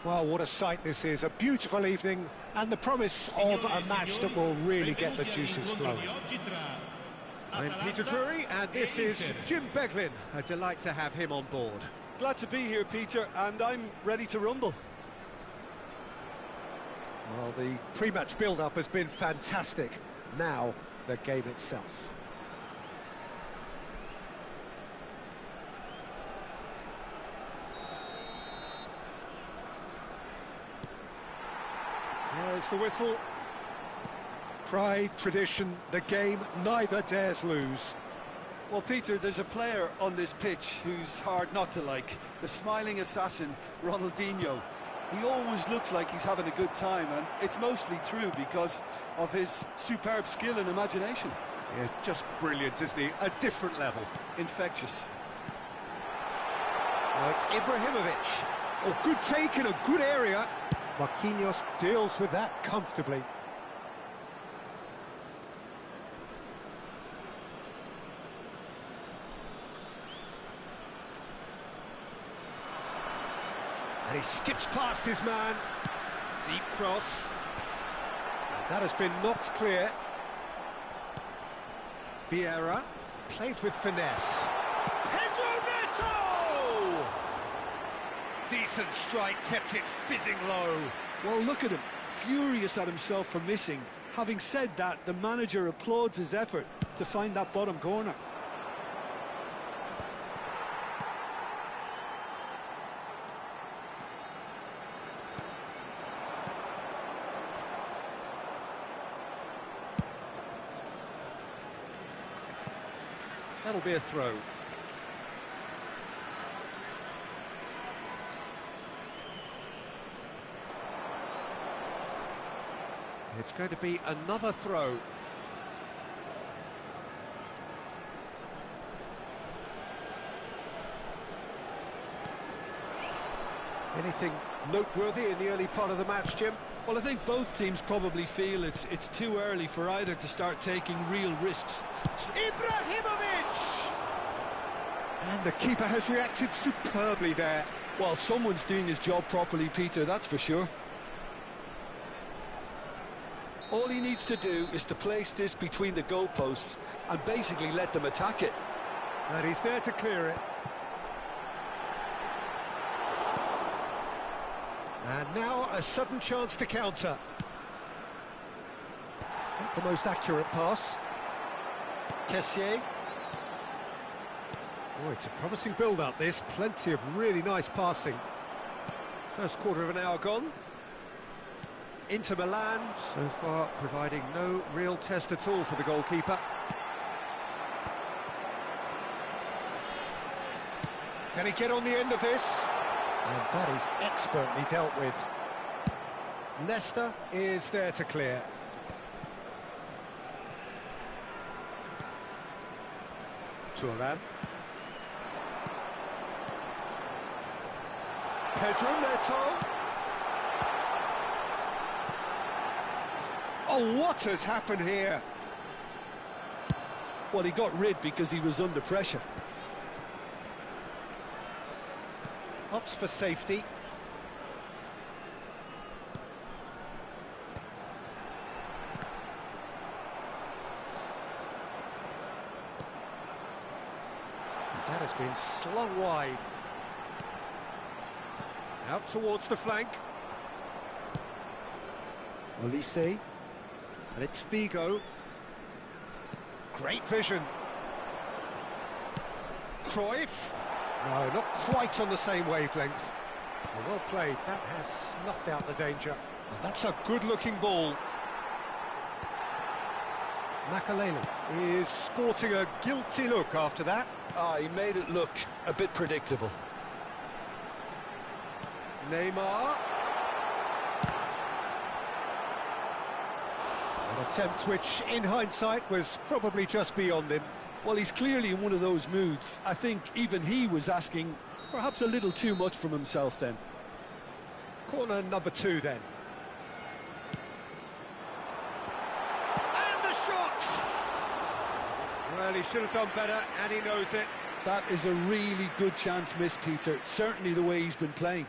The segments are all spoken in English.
Well, what a sight this is. A beautiful evening and the promise of a match that will really get the juices flowing. I'm Peter Drury, and this is Jim Beglin. A delight to have him on board. Glad to be here, Peter, and I'm ready to rumble. Well, the pre-match build-up has been fantastic. Now, the game itself. There's the whistle. Pride, tradition, the game neither dares lose. Well, Peter, there's a player on this pitch who's hard not to like. The smiling assassin, Ronaldinho. He always looks like he's having a good time, and it's mostly true because of his superb skill and imagination. Yeah, just brilliant, isn't he? A different level. Infectious. Oh, it's Ibrahimovic. Oh, good take in a good area. Marquinhos deals with that comfortably. And he skips past his man. Deep cross. And that has been knocked clear. Vieira played with finesse. Pedro Neto! Decent strike, kept it fizzing low. Well, look at him, furious at himself for missing. Having said that, the manager applauds his effort to find that bottom corner. That'll be a throw. It's going to be another throw. Anything noteworthy in the early part of the match, Jim? Well, I think both teams probably feel it's too early for either to start taking real risks. Ibrahimovic! And the keeper has reacted superbly there. Well, someone's doing his job properly, Peter, that's for sure. All he needs to do is to place this between the goalposts and basically let them attack it. And he's there to clear it. And now a sudden chance to counter. Not the most accurate pass. Kessié. Oh, it's a promising build-up, this. Plenty of really nice passing. First quarter of an hour gone. Inter Milan, so far providing no real test at all for the goalkeeper. Can he get on the end of this? And that is expertly dealt with. Nesta is there to clear. Thuram. Pedro Neto. Oh, what has happened here? Well, he got rid because he was under pressure. Opts for safety. That has been slung wide. Out towards the flank. Olise. And it's Figo. Great vision. Cruyff. No, not quite on the same wavelength. Well played. That has snuffed out the danger. And that's a good-looking ball. Makalele is sporting a guilty look after that. He made it look a bit predictable. Neymar. An attempt which, in hindsight, was probably just beyond him. Well, he's clearly in one of those moods. I think even he was asking perhaps a little too much from himself then. Corner number 2 then. And the shot! Well, he should have done better, and he knows it. That is a really good chance missed, Peter. Certainly the way he's been playing.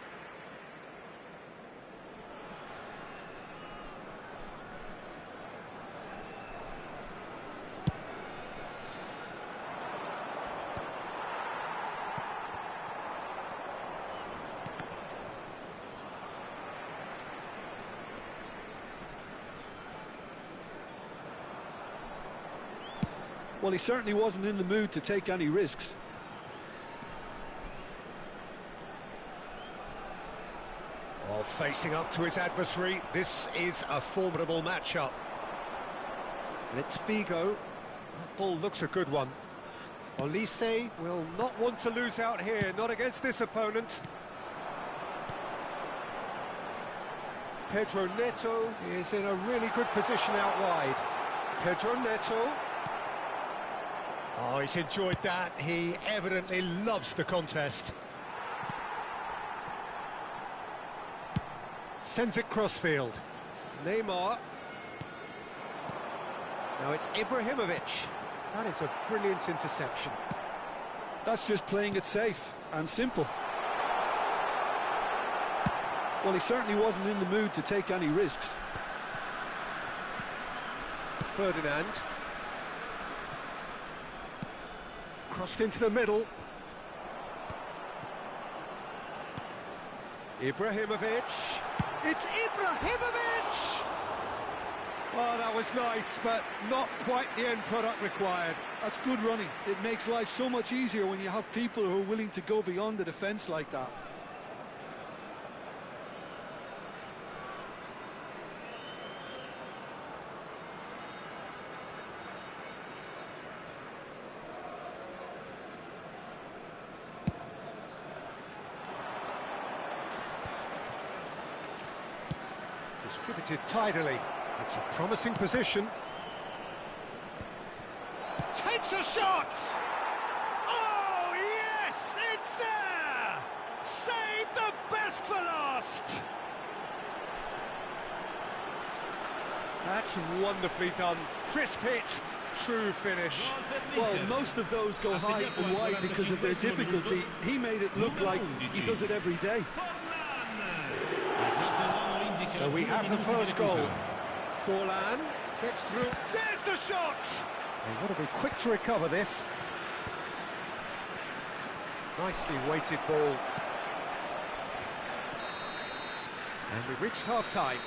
Well, he certainly wasn't in the mood to take any risks. Oh, facing up to his adversary, this is a formidable matchup. And it's Figo. That ball looks a good one. Olise will not want to lose out here, not against this opponent. Pedro Neto is in a really good position out wide. Pedro Neto. Oh, he's enjoyed that. He evidently loves the contest. Sends it crossfield. Neymar. Now it's Ibrahimovic. That is a brilliant interception. That's just playing it safe and simple. Well, he certainly wasn't in the mood to take any risks. Ferdinand. Crossed into the middle. Ibrahimovic. It's Ibrahimovic! Oh, that was nice, but not quite the end product required. That's good running. It makes life so much easier when you have people who are willing to go beyond the defence like that. Distributed tidily. It's a promising position. Takes a shot! Oh, yes! It's there! Save the best for last! That's wonderfully done. Crisp hit, true finish. Well, most of those go high and wide because of their difficulty. He made it look like he does it every day. So we have the first goal. Forlan gets through. There's the shot! They've got to be quick to recover this. Nicely weighted ball. And we've reached half-time.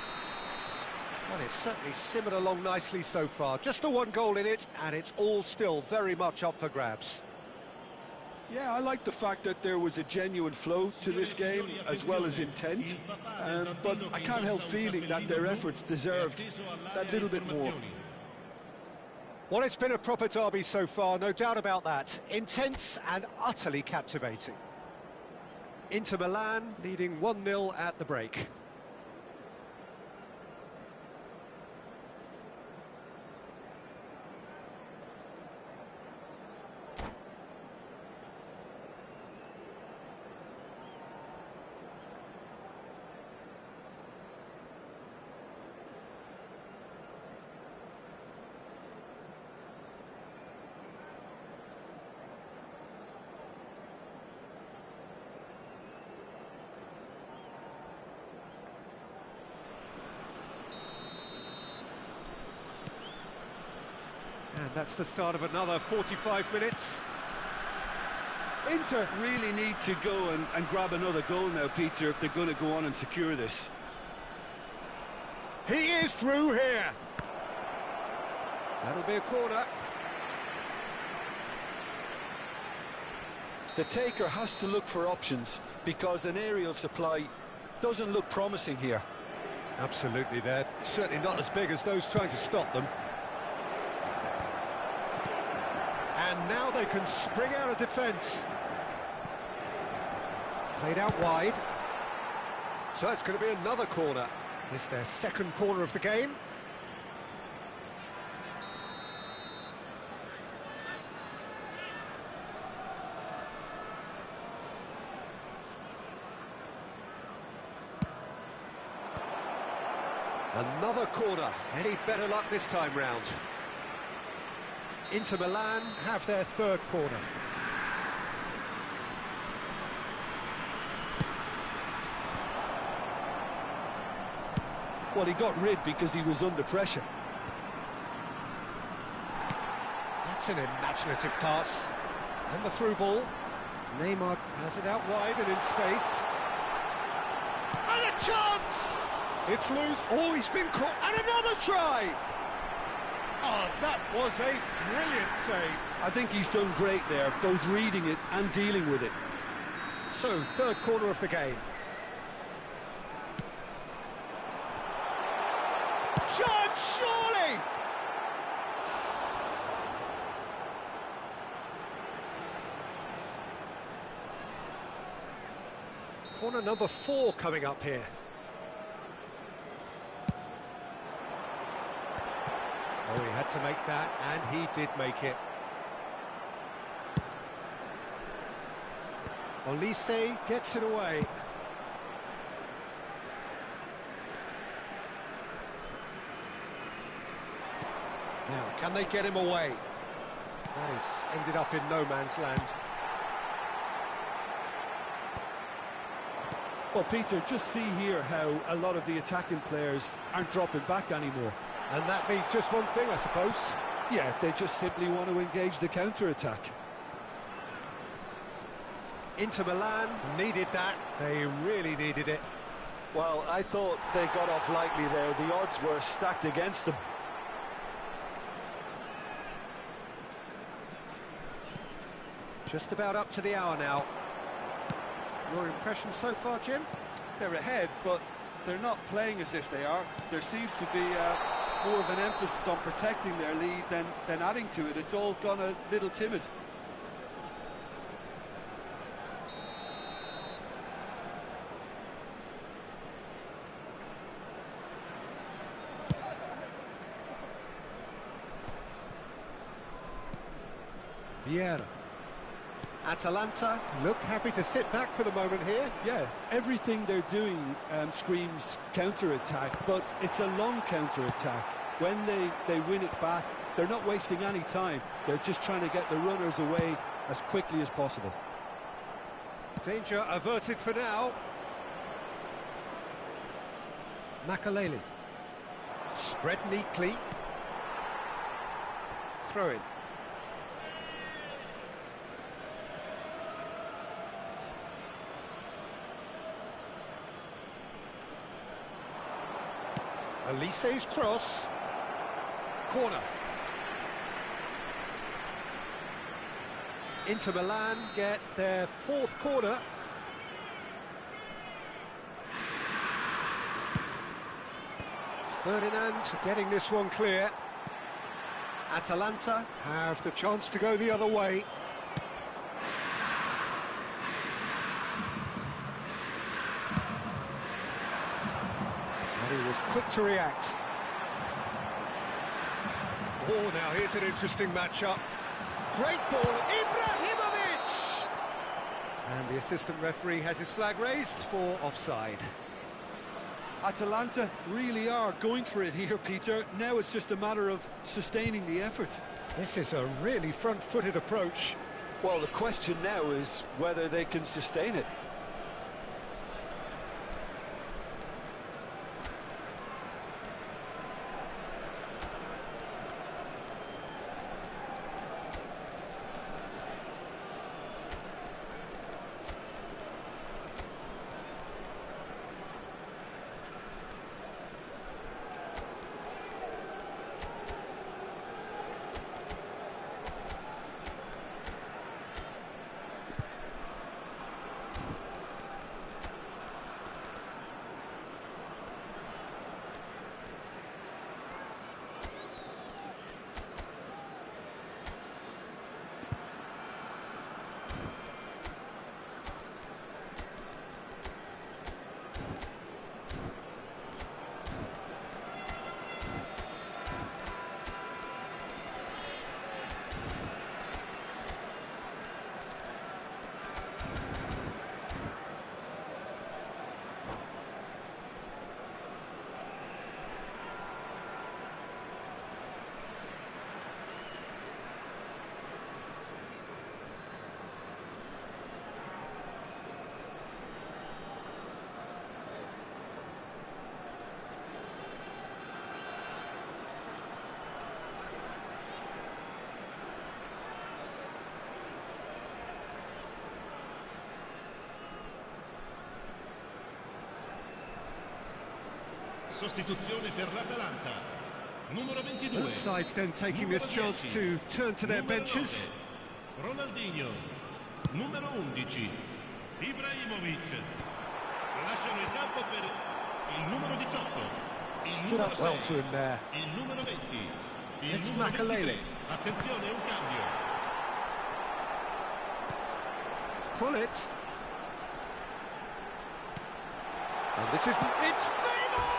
Well, it's certainly simmered along nicely so far. Just the one goal in it, and it's all still very much up for grabs. Yeah, I like the fact that there was a genuine flow to this game, as well as intent. But I can't help feeling that their efforts deserved that little bit more. Well, it's been a proper derby so far, no doubt about that. Intense and utterly captivating. Inter Milan leading 1-0 at the break. And that's the start of another 45 minutes. Inter really need to go and grab another goal now, Peter, if they're going to go on and secure this. He is through here. That'll be a corner. The taker has to look for options because an aerial supply doesn't look promising here. Absolutely, they're certainly not as big as those trying to stop them. And now they can spring out of defence. Played out wide. So it's going to be another corner. It's their second corner of the game. Another corner. Any better luck this time round? Inter Milan have their third corner. Well, he got rid because he was under pressure. That's an imaginative pass. And the through ball. Neymar has it out wide and in space. And a chance! It's loose. Oh, he's been caught. And another try! Oh, that was a brilliant save. I think he's done great there, both reading it and dealing with it. So, third corner of the game. Shot, surely! Corner number 4 coming up here. Oh, he had to make that, and he did make it. Olise gets it away. Now, can they get him away? That has ended up in no man's land. Well, Peter, just see here how a lot of the attacking players aren't dropping back anymore. And that means just one thing, I suppose. Yeah, they just simply want to engage the counter-attack. Inter Milan needed that. They really needed it. Well, I thought they got off lightly there. The odds were stacked against them. Just about up to the hour now. Your impression so far, Jim? They're ahead, but they're not playing as if they are. There seems to be more of an emphasis on protecting their lead than adding to it. It's all gone a little timid. Vieira. Atalanta look happy to sit back for the moment here. Yeah, everything they're doing screams counter-attack, but it's a long counter-attack. When they win it back, they're not wasting any time. They're just trying to get the runners away as quickly as possible. Danger averted for now. Makaleli. Spread neatly. Throw in. Olise's cross. Corner. Inter Milan get their 4th corner. Ferdinand getting this one clear. Atalanta have the chance to go the other way. And he was quick to react. Oh, now here's an interesting matchup. Great ball, Ibrahimovic! And the assistant referee has his flag raised for offside. Atalanta really are going for it here, Peter. Now it's just a matter of sustaining the effort. This is a really front-footed approach. Well, the question now is whether they can sustain it. Sostituzione per l'Atalanta. Numero 22. Both sides then taking this chance to turn to their benches. 9, Ronaldinho. Numero 11. Ibrahimovic. Lasciano il campo per il numero 18. Stood up well to him there. Il numero 20. It's Makalele. Attenzione, un cambio. Pull it. And this is... It's Neymar!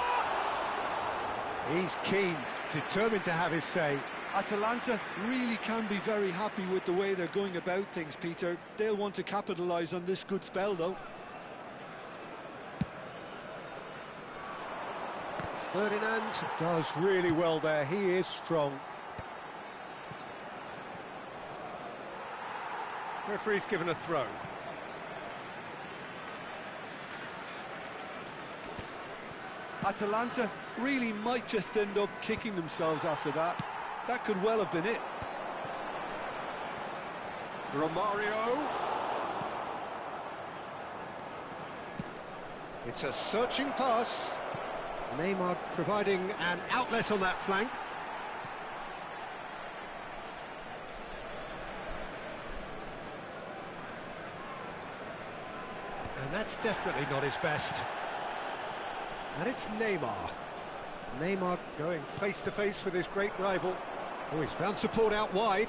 He's keen, determined to have his say. Atalanta really can be very happy with the way they're going about things, Peter. They'll want to capitalise on this good spell, though. Ferdinand does really well there. He is strong. Referee's given a throw. Atalanta really might just end up kicking themselves after that. That could well have been it. Romario. It's a searching pass. Neymar providing an outlet on that flank. And that's definitely not his best. And it's Neymar. Neymar going face-to-face with his great rival. Oh, he's found support out wide.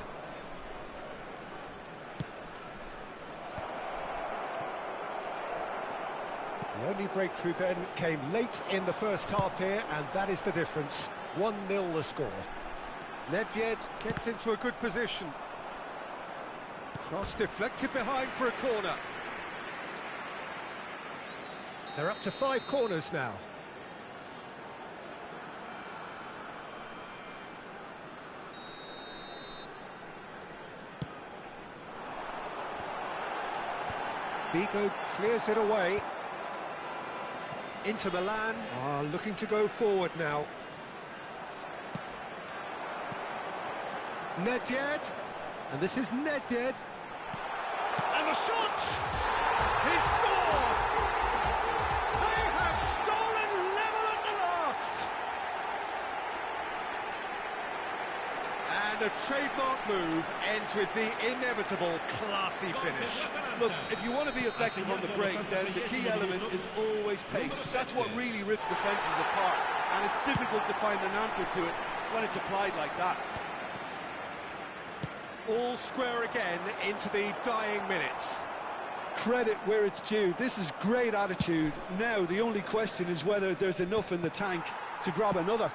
The only breakthrough then came late in the first half here, and that is the difference. 1-0 the score. Nedved gets into a good position. Cross deflected behind for a corner. They're up to 5 corners now. Vigo clears it away. Inter Milan are looking to go forward now. Nedved, and this is Nedved. And the shot! He scored! They have stolen level at the last! And a trademark move ends with the inevitable classy finish. Look, if you want to be effective on the break, then the key element is always pace. That's what really rips defences apart, and it's difficult to find an answer to it when it's applied like that. All square again into the dying minutes. Credit where it's due. This is great attitude. Now the only question is whether there's enough in the tank to grab another.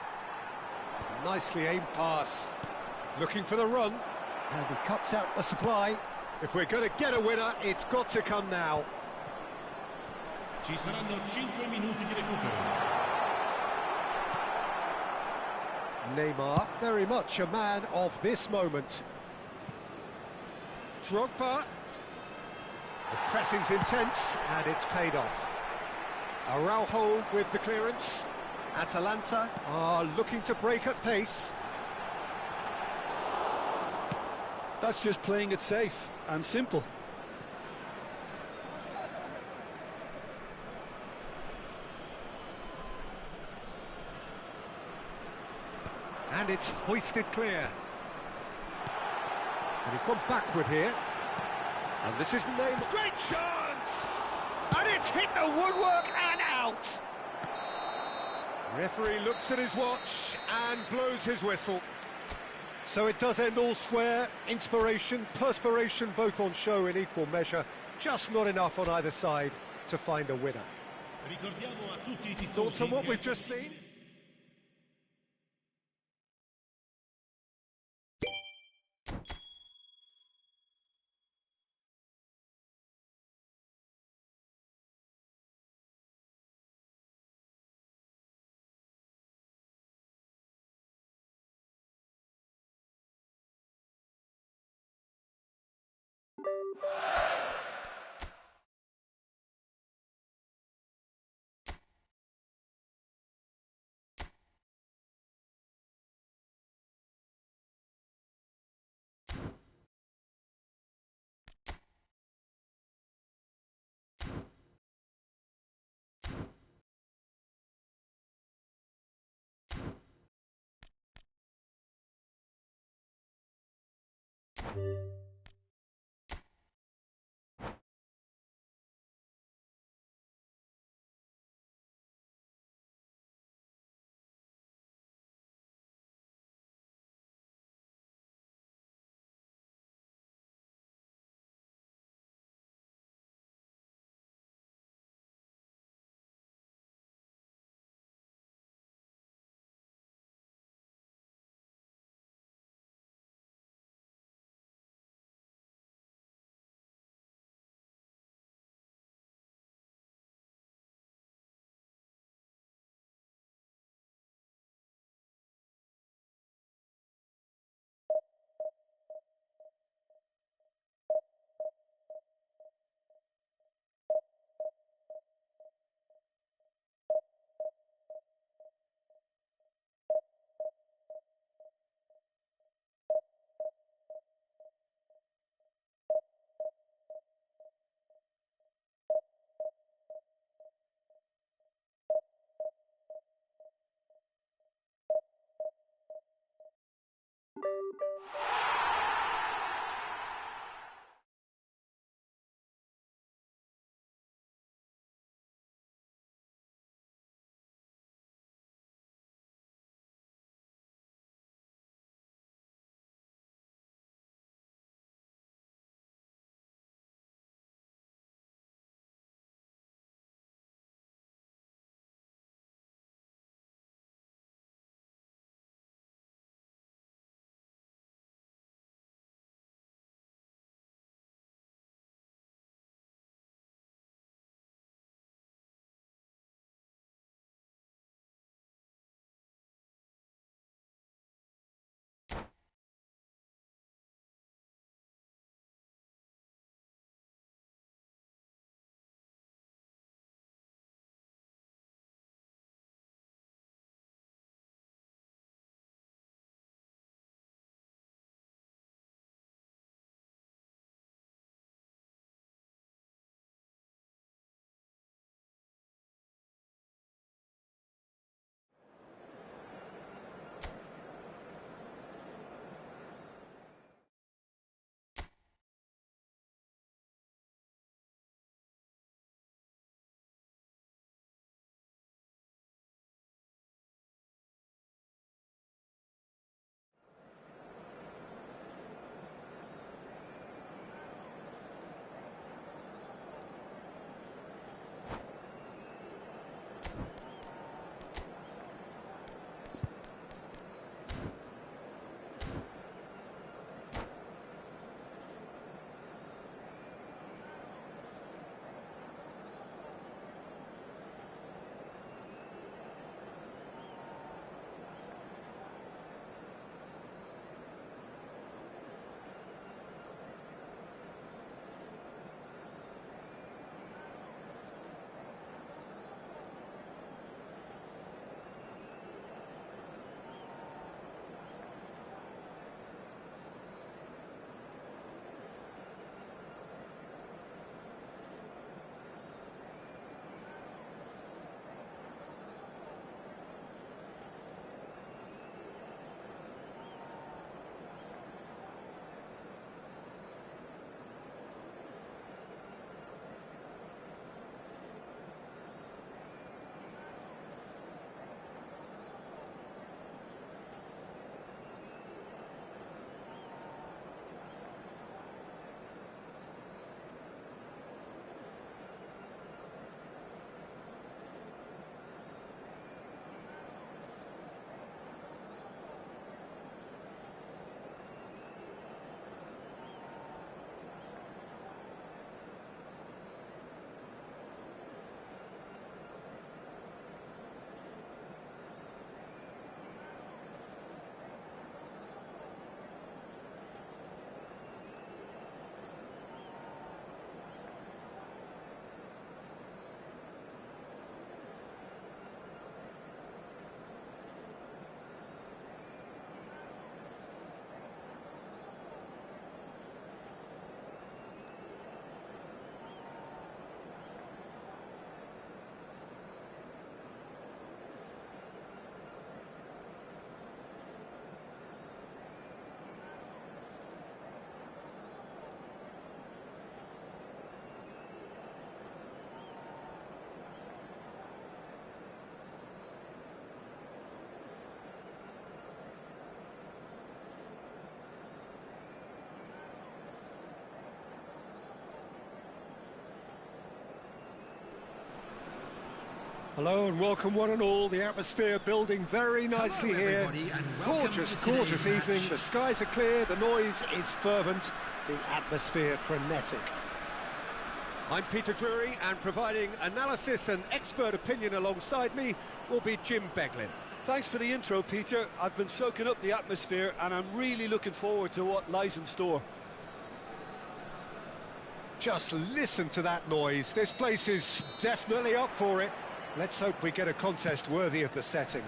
Nicely aimed pass. Looking for the run, and he cuts out the supply. If we're going to get a winner, it's got to come now. Ci saranno 5 minuti di recupero. Neymar, very much a man of this moment. Drogba. The pressing's intense, and it's paid off. Araujo with the clearance. Atalanta are looking to break at pace. That's just playing it safe and simple. And it's hoisted clear. And he's gone backward here. And this is Neymar. Great chance! And it's hit the woodwork and out! Referee looks at his watch and blows his whistle. So it does end all square. Inspiration, perspiration, both on show in equal measure. Just not enough on either side to find a winner. Thoughts on what we've just seen? Hello and welcome one and all. The atmosphere building very nicely here. Gorgeous, gorgeous evening. The skies are clear, the noise is fervent, the atmosphere frenetic. I'm Peter Drury, and providing analysis and expert opinion alongside me will be Jim Beglin. Thanks for the intro, Peter. I've been soaking up the atmosphere and I'm really looking forward to what lies in store. Just listen to that noise. This place is definitely up for it. Let's hope we get a contest worthy of the setting.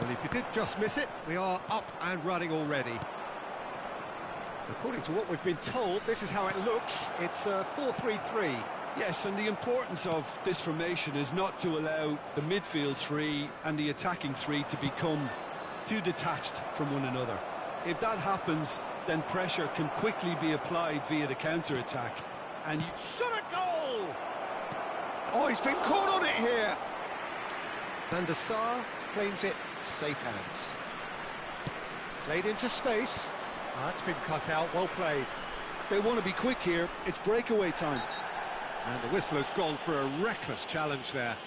Well, if you did just miss it, we are up and running already. According to what we've been told, this is how it looks. It's 4-3-3. Yes, and the importance of this formation is not to allow the midfield three and the attacking three to become too detached from one another. If that happens, then pressure can quickly be applied via the counter-attack. And you shot a goal! Oh, he's been caught on it here! Van der Sar claims it, safe hands. Played into space. Oh, that's been cut out, well played. They want to be quick here, it's breakaway time. And the whistle has gone for a reckless challenge there.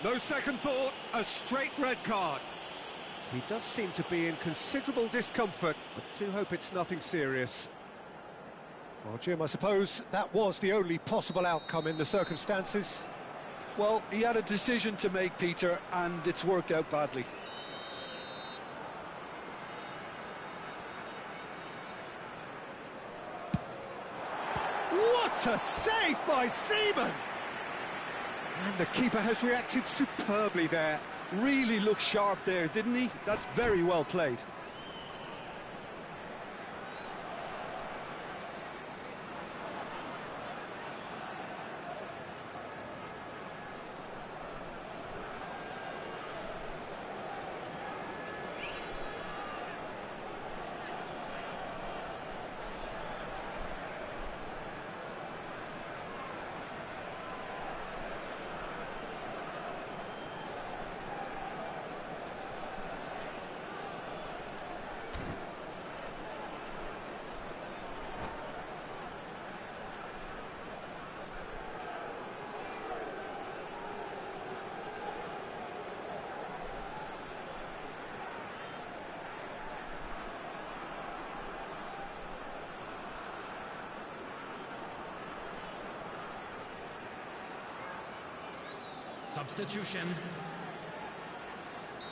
No second thought, a straight red card. He does seem to be in considerable discomfort, but do hope it's nothing serious. Well, Jim, I suppose that was the only possible outcome in the circumstances. Well, he had a decision to make, Peter, and it's worked out badly. What a save by Seaman! And the keeper has reacted superbly there. Really looked sharp there, didn't he? That's very well played. Substitution.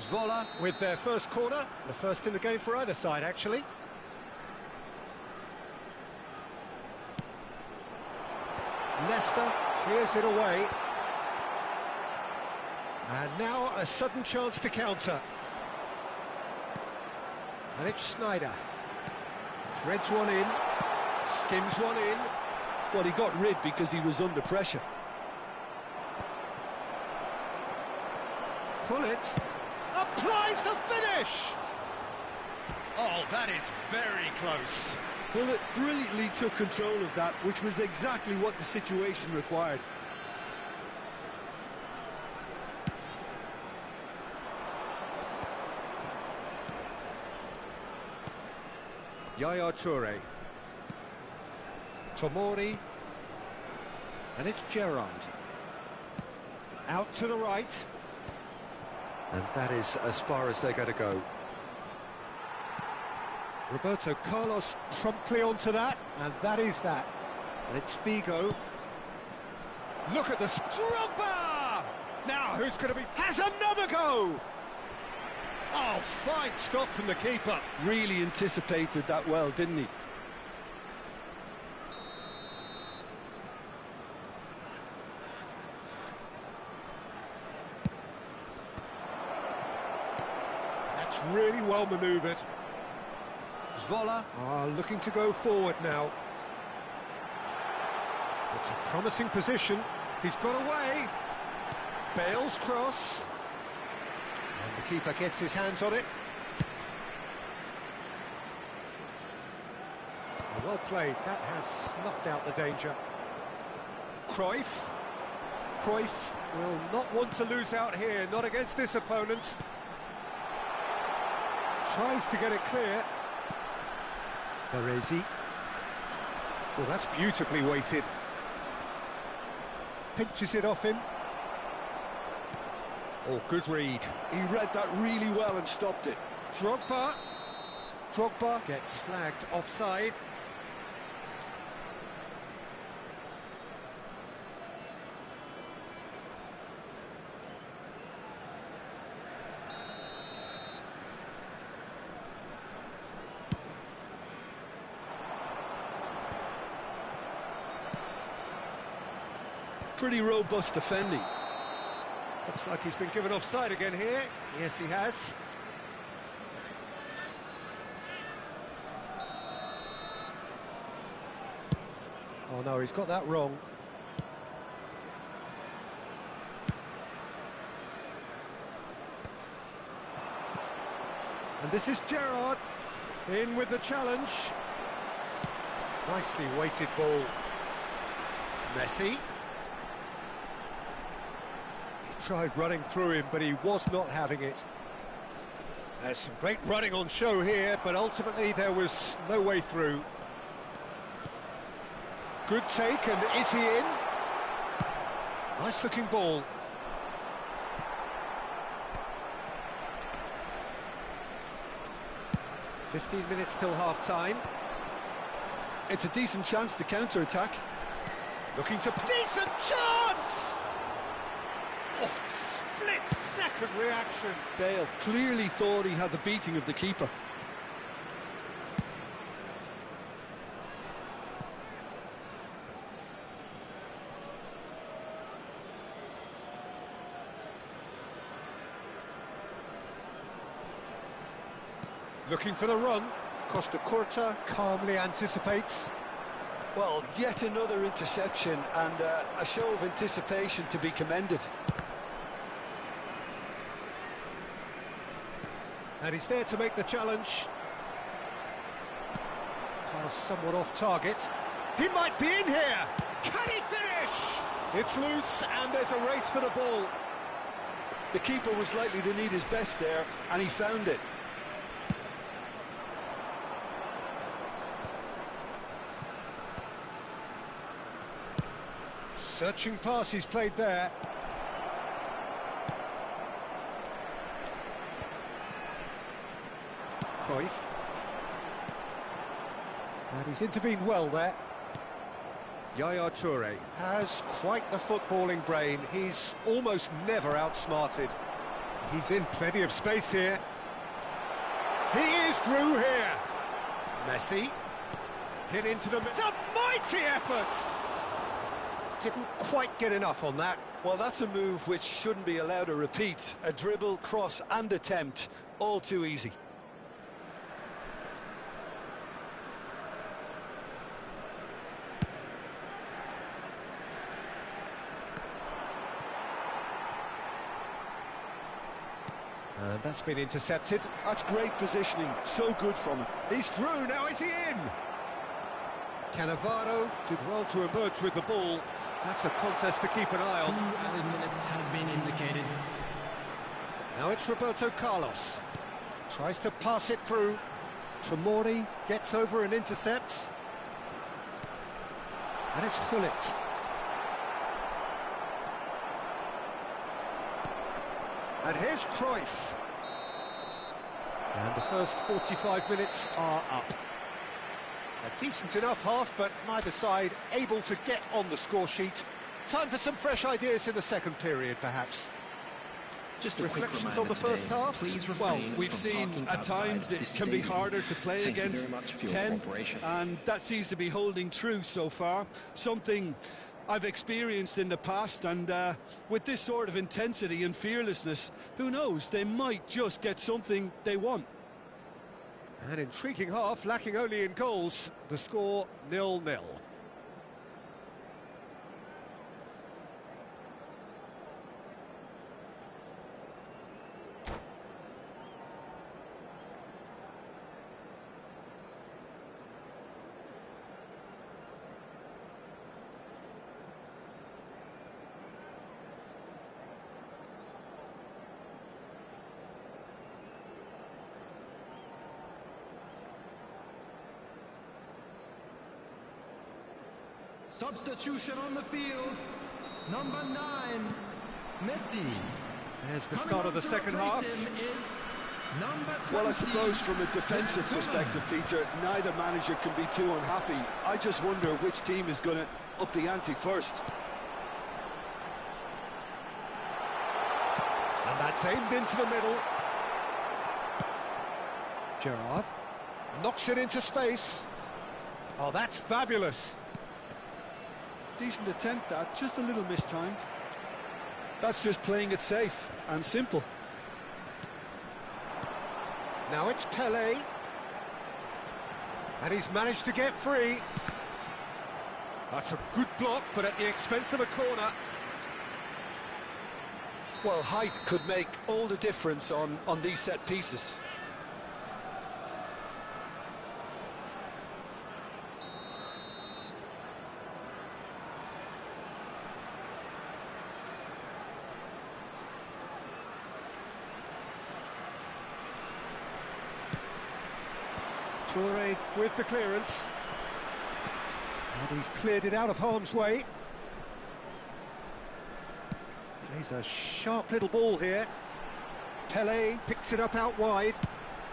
Zwolle with their first corner, the first in the game for either side, actually. Leicester clears it away. And now a sudden chance to counter. And it's Sneijder. Threads one in, skims one in. Well, he got rid because he was under pressure. Pullet applies the finish! Oh, that is very close. Pullet brilliantly took control of that, which was exactly what the situation required. Yaya Toure. Tomori. And it's Gerrard. Out to the right. And that is as far as they're going to go. Roberto Carlos promptly onto that, and that is that. And it's Figo. Look at the Drogba! Now who's going to be... has another go! Oh, fine stop from the keeper. Really anticipated that well, didn't he? That's really well manoeuvred. Zwolle are looking to go forward now. It's a promising position. He's got away. Bale's cross. And the keeper gets his hands on it. Well played. That has snuffed out the danger. Cruyff. Cruyff will not want to lose out here, not against this opponent. Tries to get it clear. Baresi. Well, that's beautifully weighted. Pinches it off him. Oh, good read. He read that really well and stopped it. Drogba gets flagged offside. Pretty robust defending. Looks like he's been given offside again here. Yes, he has. Oh no, he's got that wrong. And this is Gerrard in with the challenge. Nicely weighted ball. Messi. Tried running through him, but he was not having it. There's some great running on show here, but ultimately there was no way through. Good take, and is he in? Nice looking ball. "15 minutes till half-time. It's a decent chance to counter-attack. Looking to... Decent chance! Oh, split-second reaction. Bale clearly thought he had the beating of the keeper. Looking for the run. Costa Curta calmly anticipates. Well, yet another interception and a show of anticipation to be commended. And he's there to make the challenge. Pass somewhat off target. He might be in here! Can he finish? It's loose and there's a race for the ball. The keeper was likely to need his best there, and he found it. Searching pass he's played there. Cruyff. And he's intervened well there. Yaya Toure has quite the footballing brain. He's almost never outsmarted. He's in plenty of space here. He is through here. Messi. Hit into the... It's a mighty effort! Didn't quite get enough on that. Well, that's a move which shouldn't be allowed to repeat. A dribble, cross and attempt, all too easy. And that's been intercepted. That's great positioning, so good from him. He's through, now is he in? Cannavaro did well to emerge with the ball. That's a contest to keep an eye on. 2 added minutes has been indicated. Now it's Roberto Carlos. Tries to pass it through. Tomori gets over and intercepts. And it's Hullet. And here's Cruyff. And the first 45 minutes are up. A decent enough half, but neither side able to get on the score sheet. Time for some fresh ideas in the second period, perhaps. Just a Reflections on the first half? Well, we've seen at times it can be harder to play against 10, and that seems to be holding true so far. Something I've experienced in the past, and with this sort of intensity and fearlessness, who knows, they might just get something they want. An intriguing half, lacking only in goals. The score 0-0. Substitution on the field. Number 9, Messi. There's the start of the second half. Well, I suppose from a defensive perspective, Peter, neither manager can be too unhappy. I just wonder which team is going to up the ante first. And that's aimed into the middle. Gerrard knocks it into space. Oh, that's fabulous. Decent attempt, that, just a little mistimed. That's just playing it safe and simple. Now it's Pelé. And he's managed to get free. That's a good block, but at the expense of a corner. Well, height could make all the difference on these set pieces. Toure with the clearance. And he's cleared it out of harm's way. Plays a sharp little ball here. Pelé picks it up out wide.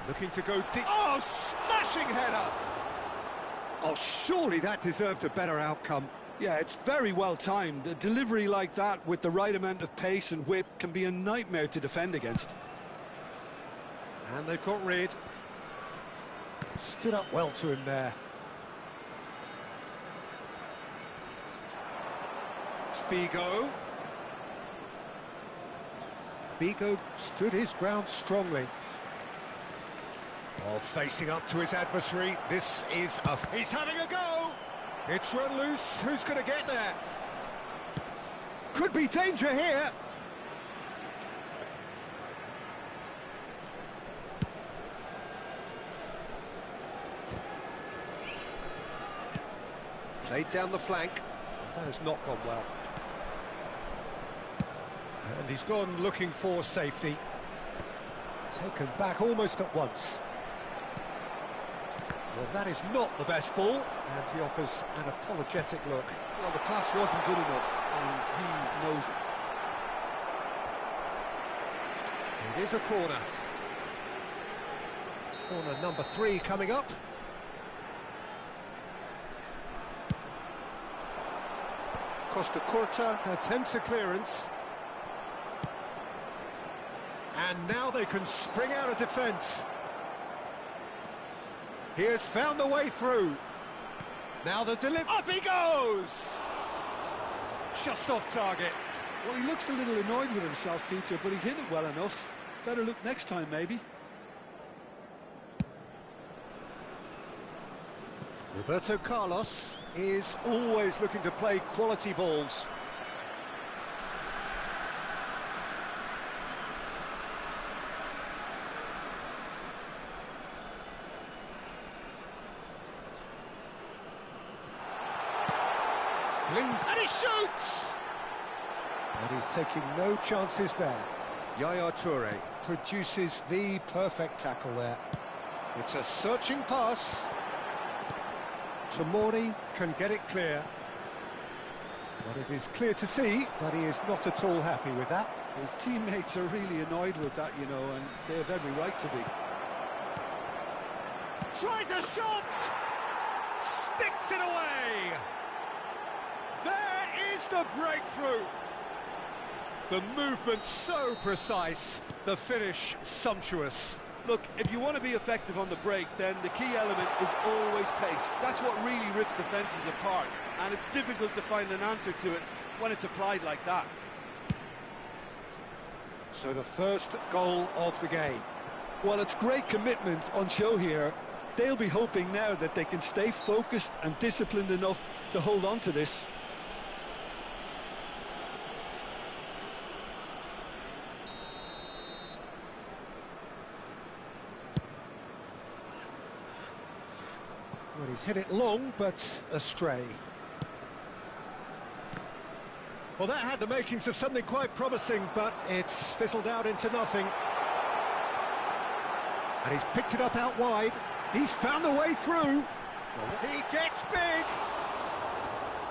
Looking to go deep. Oh, smashing header! Oh, surely that deserved a better outcome. Yeah, it's very well timed. A delivery like that with the right amount of pace and whip can be a nightmare to defend against. And they've got rid. Stood up well to him there. Figo. Figo stood his ground strongly. Oh, facing up to his adversary. This is a... He's having a go! It's run loose. Who's going to get there? Could be danger here. Played down the flank. That has not gone well. And he's gone looking for safety. Taken back almost at once. Well, that is not the best ball, and he offers an apologetic look. Well, the pass wasn't good enough, and he knows it. It is a corner. Corner number 3 coming up. Costa Curta attempts a clearance. And now they can spring out of defence. He has found the way through. Now the delivery. Up he goes! Just off target. Well, he looks a little annoyed with himself, Peter, but he hit it well enough. Better look next time, maybe. Roberto Carlos is always looking to play quality balls. Flings and he shoots! And he's taking no chances there. Yaya Toure produces the perfect tackle there. It's a searching pass. Tomori can get it clear. But it is clear to see that he is not at all happy with that. His teammates are really annoyed with that, you know, and they have every right to be. Tries a shot! Sticks it away! There is the breakthrough! The movement so precise, the finish sumptuous. Look, if you want to be effective on the break, then the key element is always pace. That's what really rips defences apart, and it's difficult to find an answer to it when it's applied like that. So the first goal of the game. Well, it's great commitment on show here. They'll be hoping now that they can stay focused and disciplined enough to hold on to this. Well, he's hit it long, but astray. Well, that had the makings of something quite promising, but it's fizzled out into nothing. And he's picked it up out wide. He's found the way through. He gets big.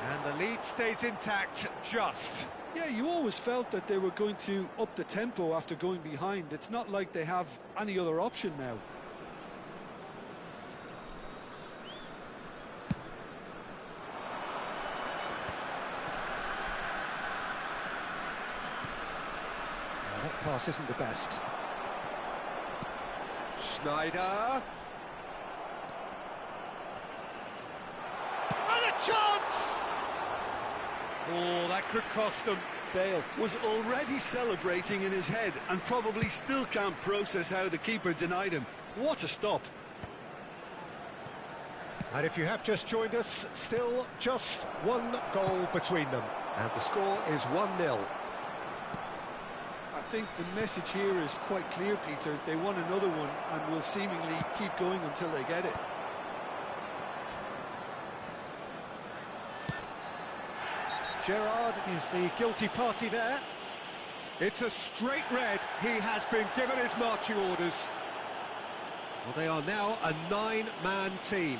And the lead stays intact, just. Yeah, you always felt that they were going to up the tempo after going behind. It's not like they have any other option now. That pass isn't the best. Schneider. And a chance! Oh, that could cost them. Bale was already celebrating in his head and probably still can't process how the keeper denied him. What a stop. And if you have just joined us, still just one goal between them. And the score is 1-0. I think the message here is quite clear, Peter. They want another one and will seemingly keep going until they get it. Gerrard is the guilty party there. It's a straight red. He has been given his marching orders. Well, they are now a 9-man team.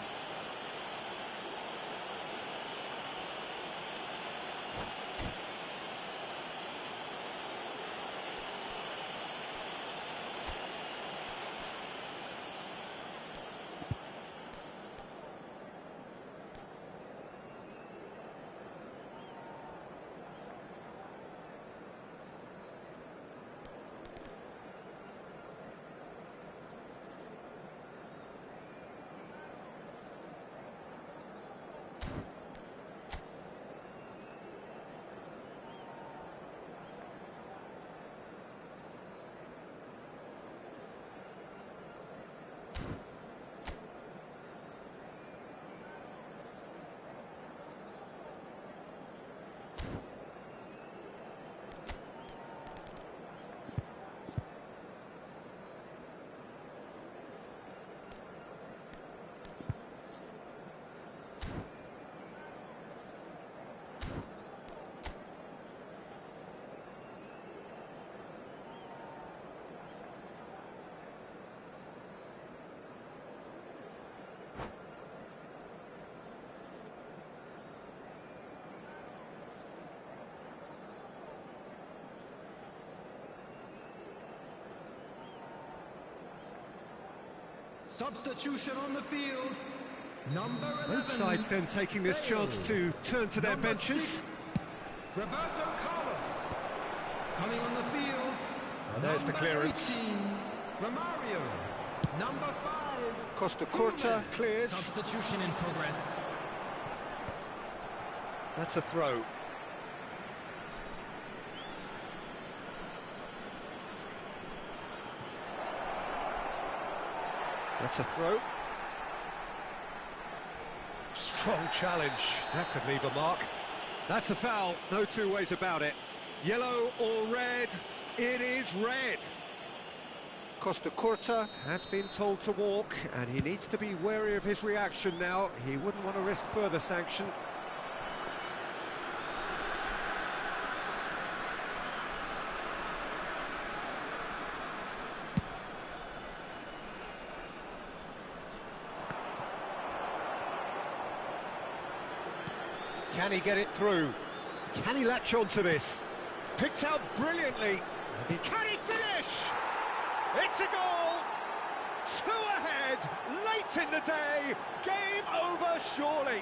Substitution on the field. Number 11. Both sides then taking this chance to turn to their benches. 6, Roberto Carlos. Coming on the field. And there's the clearance. 18, Romario. Number 5. Costa Curta clears. Substitution in progress. That's a throw. That's a throw. Strong challenge. That could leave a mark. That's a foul. No two ways about it. Yellow or red? It is red. Costa Curta has been told to walk, and he needs to be wary of his reaction now. He wouldn't want to risk further sanction. Can he get it through? Can he latch on to this? Picked out brilliantly. Can he finish? It's a goal! 2 ahead, late in the day. Game over, surely.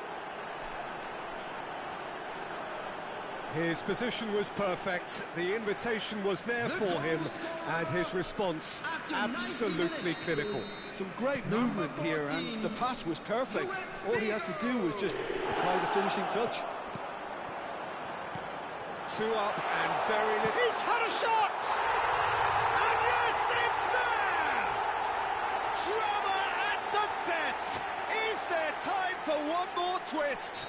His position was perfect. The invitation was there for him, and his response absolutely clinical. Some great movement here, and the pass was perfect. All he had to do was just apply the finishing touch. 2 up and very little. He's had a shot! And yes, it's there! Drama at the death! Is there time for one more twist?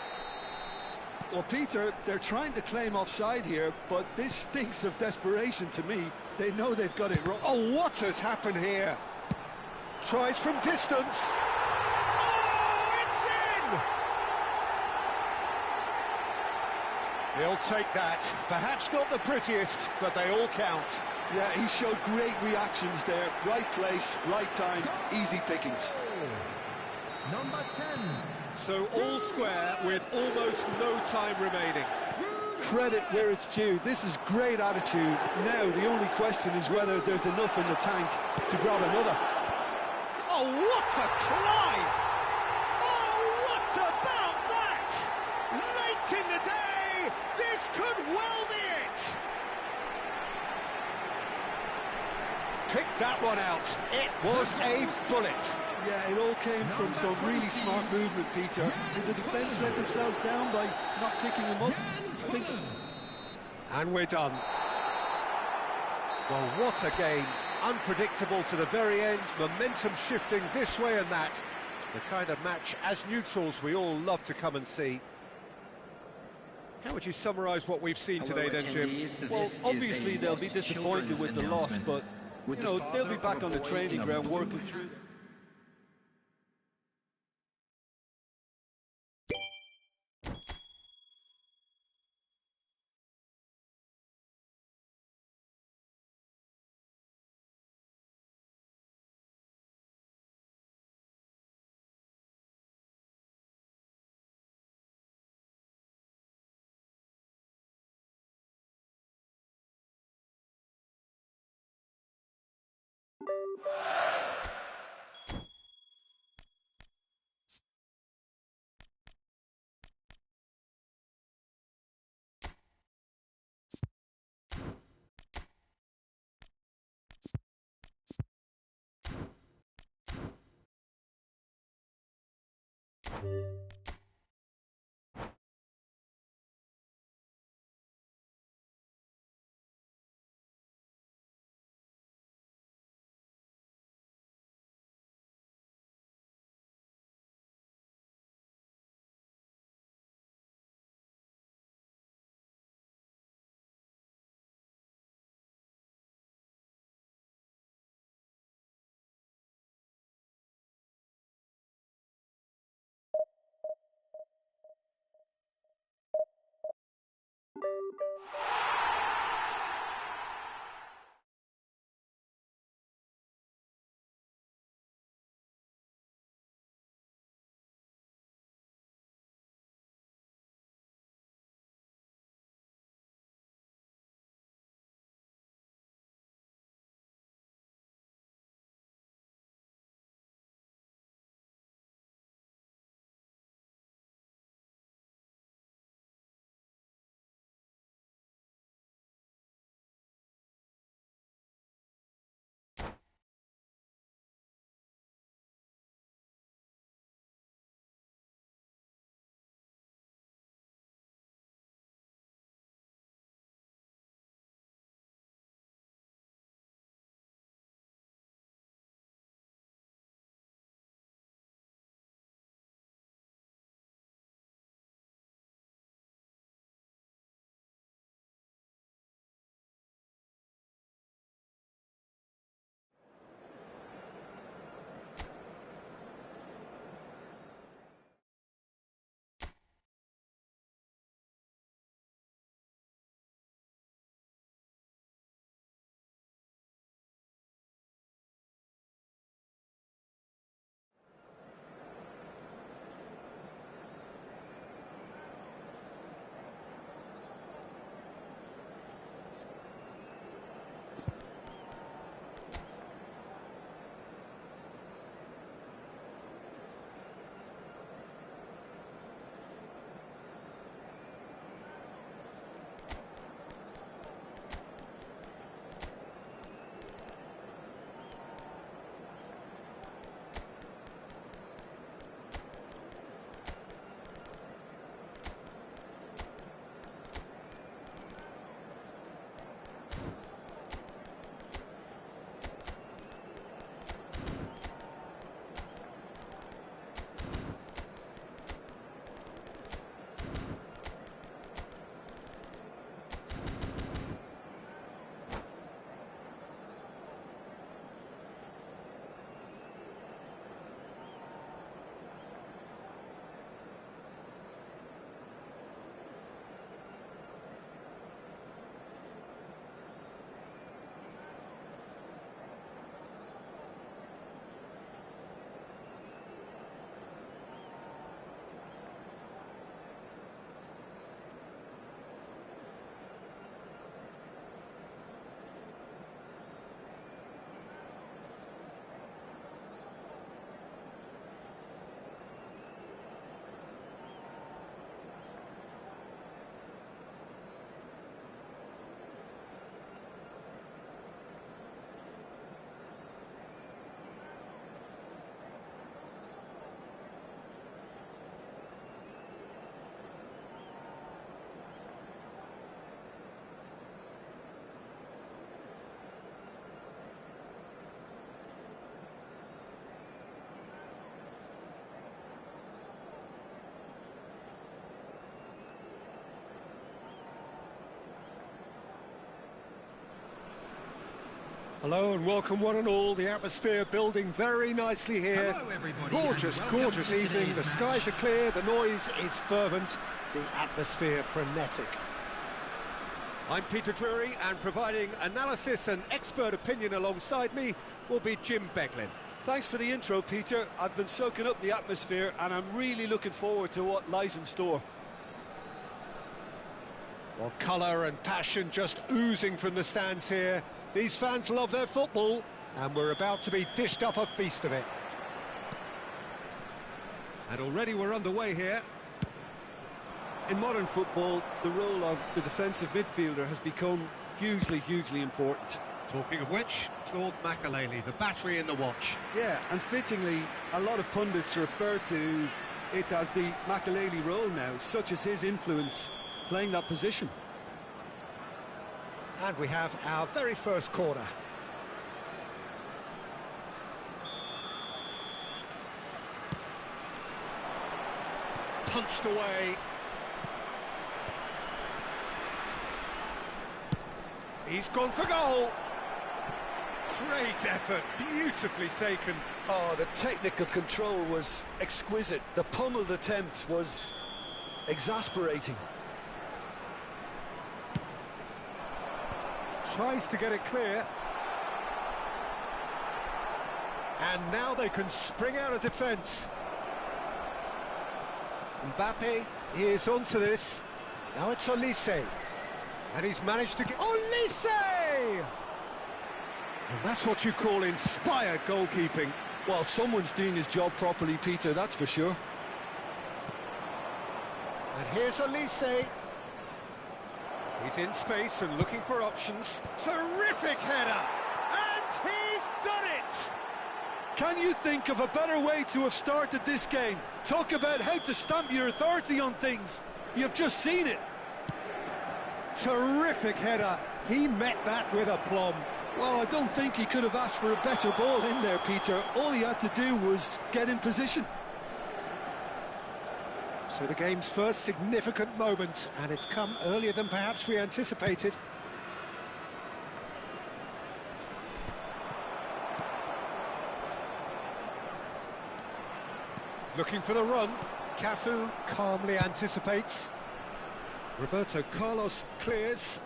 Well, Peter, they're trying to claim offside here, but this stinks of desperation to me. They know they've got it wrong. Oh, what has happened here? Tries from distance. Oh, it's in! He'll take that. Perhaps not the prettiest, but they all count. Yeah, he showed great reactions there. Right place, right time, easy pickings. Number 10. So all square with almost no time remaining. Credit where it's due. This is great attitude. Now the only question is whether there's enough in the tank to grab another. Oh, what a climb! Oh, what about that? Late in the day, this could well be it! Picked that one out. It was a bullet. Yeah, it all came from some really smart movement, Peter. Did the defence let themselves down by not picking him up? I think... And we're done. Well, what a game. Unpredictable to the very end, momentum shifting this way and that. The kind of match, as neutrals, we all love to come and see. How would you summarise what we've seen today then, Jim? Well, obviously they'll be disappointed with the loss, but, you know, they'll be back on the training ground working through... Hello and welcome one and all. The atmosphere building very nicely here. Hello, everybody, Gorgeous, and welcome gorgeous to evening. today's The skies are clear, the noise is fervent, the atmosphere frenetic. I'm Peter Drury, and providing analysis and expert opinion alongside me will be Jim Beglin. Thanks for the intro, Peter. I've been soaking up the atmosphere and I'm really looking forward to what lies in store. Well, colour and passion just oozing from the stands here. These fans love their football, and we're about to be dished up a feast of it. And already we're underway here. In modern football, the role of the defensive midfielder has become hugely important. Talking of which, Claude Makelele, the battery in the watch. Yeah, and fittingly, a lot of pundits refer to it as the Makelele role now, such as his influence playing that position. And we have our very first corner. Punched away. He's gone for goal. Great effort, beautifully taken. Oh, the technical control was exquisite. The pummeled attempt was exasperating. Tries to get it clear. And now they can spring out of defence. Mbappe is onto this. Now it's Olise. And he's managed to get... Olise! And that's what you call inspired goalkeeping. Well, someone's doing his job properly, Peter, that's for sure. And here's Olise. He's in space and looking for options. Terrific header! And he's done it! Can you think of a better way to have started this game? Talk about how to stamp your authority on things. You've just seen it. Terrific header. He met that with aplomb. Well, I don't think he could have asked for a better ball in there, Peter. All he had to do was get in position. So the game's first significant moment, and it's come earlier than perhaps we anticipated. Looking for the run. Cafu calmly anticipates. Roberto Carlos clears.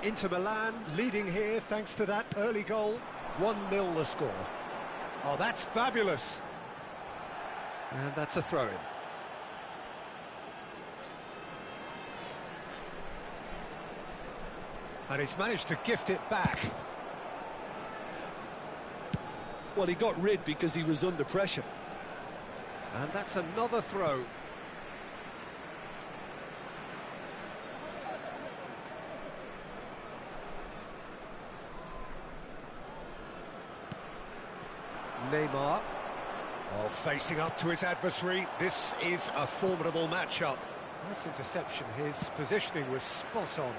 Inter Milan leading here thanks to that early goal. 1-0 the score. Oh, that's fabulous. And that's a throw-in. And he's managed to gift it back. Well, he got rid because he was under pressure. And that's another throw. Neymar. Oh, facing up to his adversary. This is a formidable matchup. Nice interception. His positioning was spot on.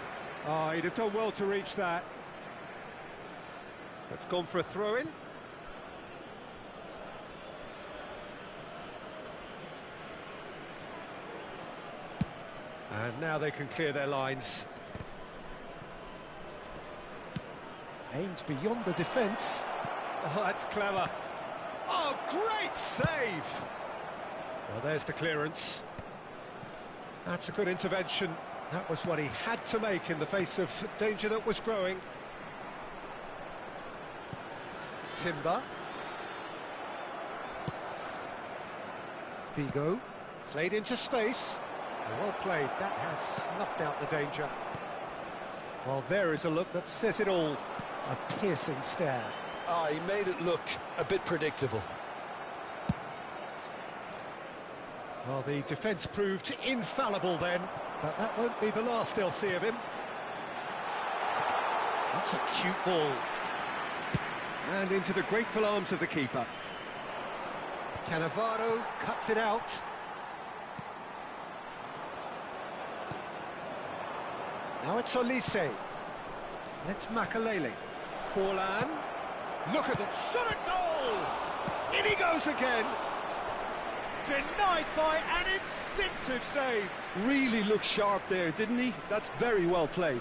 Oh, he'd have done well to reach that. That's gone for a throw-in. And now they can clear their lines. Aimed beyond the defence. Oh, that's clever. Oh, great save! Well, there's the clearance. That's a good intervention. That was what he had to make in the face of danger that was growing. Timber. Figo. Played into space. Well played. That has snuffed out the danger. Well, there is a look that says it all. A piercing stare. Ah, he made it look a bit predictable. Well, the defence proved infallible then, but that won't be the last they'll see of him. That's a cute ball. And into the grateful arms of the keeper. Cannavaro cuts it out. Now it's Olise. And it's Makelele. Forlan. Look at that shot at goal! In he goes again. Denied by an instinctive save. Really looked sharp there, didn't he? That's very well played.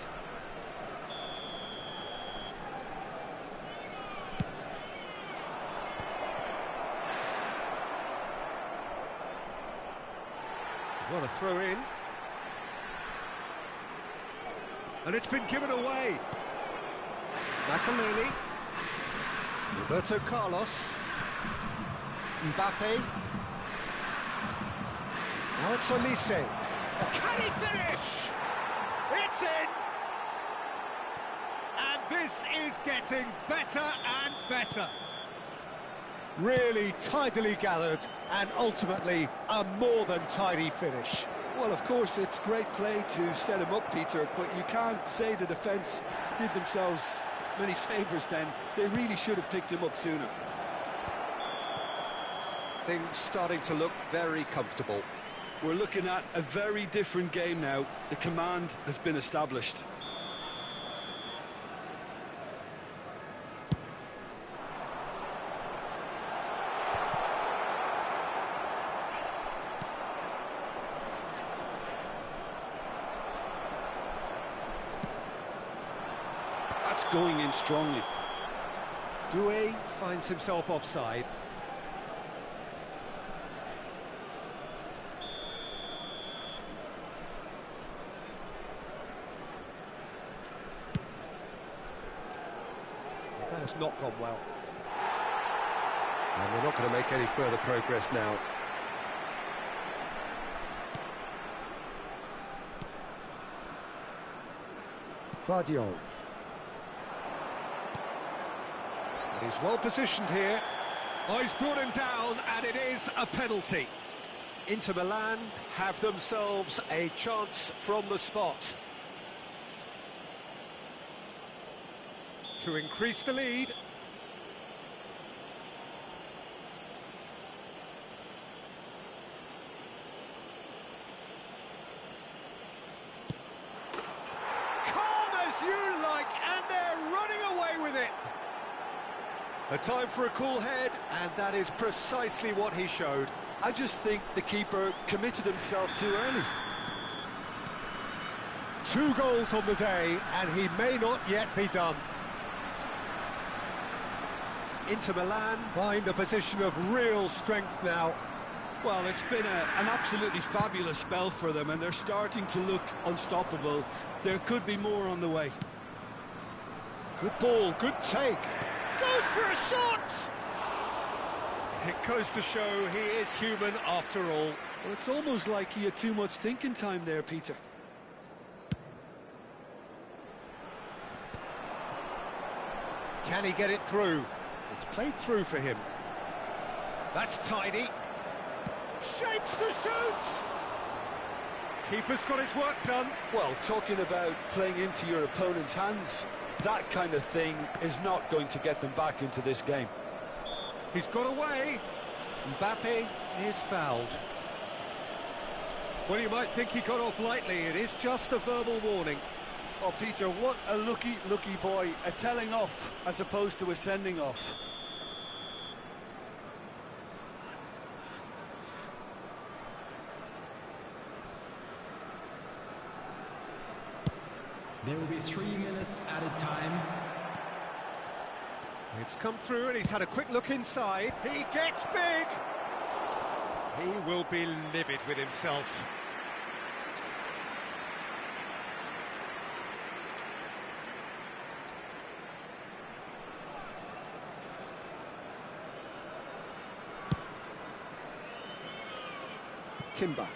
What a throw in. And it's been given away. Makaleli. Roberto Carlos. Mbappe. Now it's Olise. Can he finish? It's in! And this is getting better and better. Really tidily gathered, and ultimately a more than tidy finish. Well, of course, it's great play to set him up, Peter, but you can't say the defence did themselves many favours then. They really should have picked him up sooner. Things starting to look very comfortable. We're looking at a very different game now. The command has been established. That's going in strongly. Doué finds himself offside. That has not gone well. And we're not going to make any further progress now. Vardiol. He's well positioned here. Oh, he's brought him down, and it is a penalty. Inter Milan have themselves a chance from the spot to increase the lead. Calm as you like, and they're running away with it. A time for a cool head, and that is precisely what he showed. I just think the keeper committed himself too early. 2 goals on the day, and he may not yet be done. Inter Milan find a position of real strength now. Well, it's been an absolutely fabulous spell for them, and they're starting to look unstoppable. There could be more on the way. Good ball, good take. Goes for a shot! It goes to show he is human after all. Well, it's almost like he had too much thinking time there, Peter. Can he get it through? It's played through for him. That's tidy. Shapes to shoot! Keeper's got his work done. Well, talking about playing into your opponent's hands, that kind of thing is not going to get them back into this game. He's got away. Mbappe is fouled. Well, you might think he got off lightly. It is just a verbal warning. Oh, Peter, what a lucky boy. A telling off as opposed to a sending off. There will be 3 minutes added time. It's come through and he's had a quick look inside. He gets big! He will be livid with himself. Timber.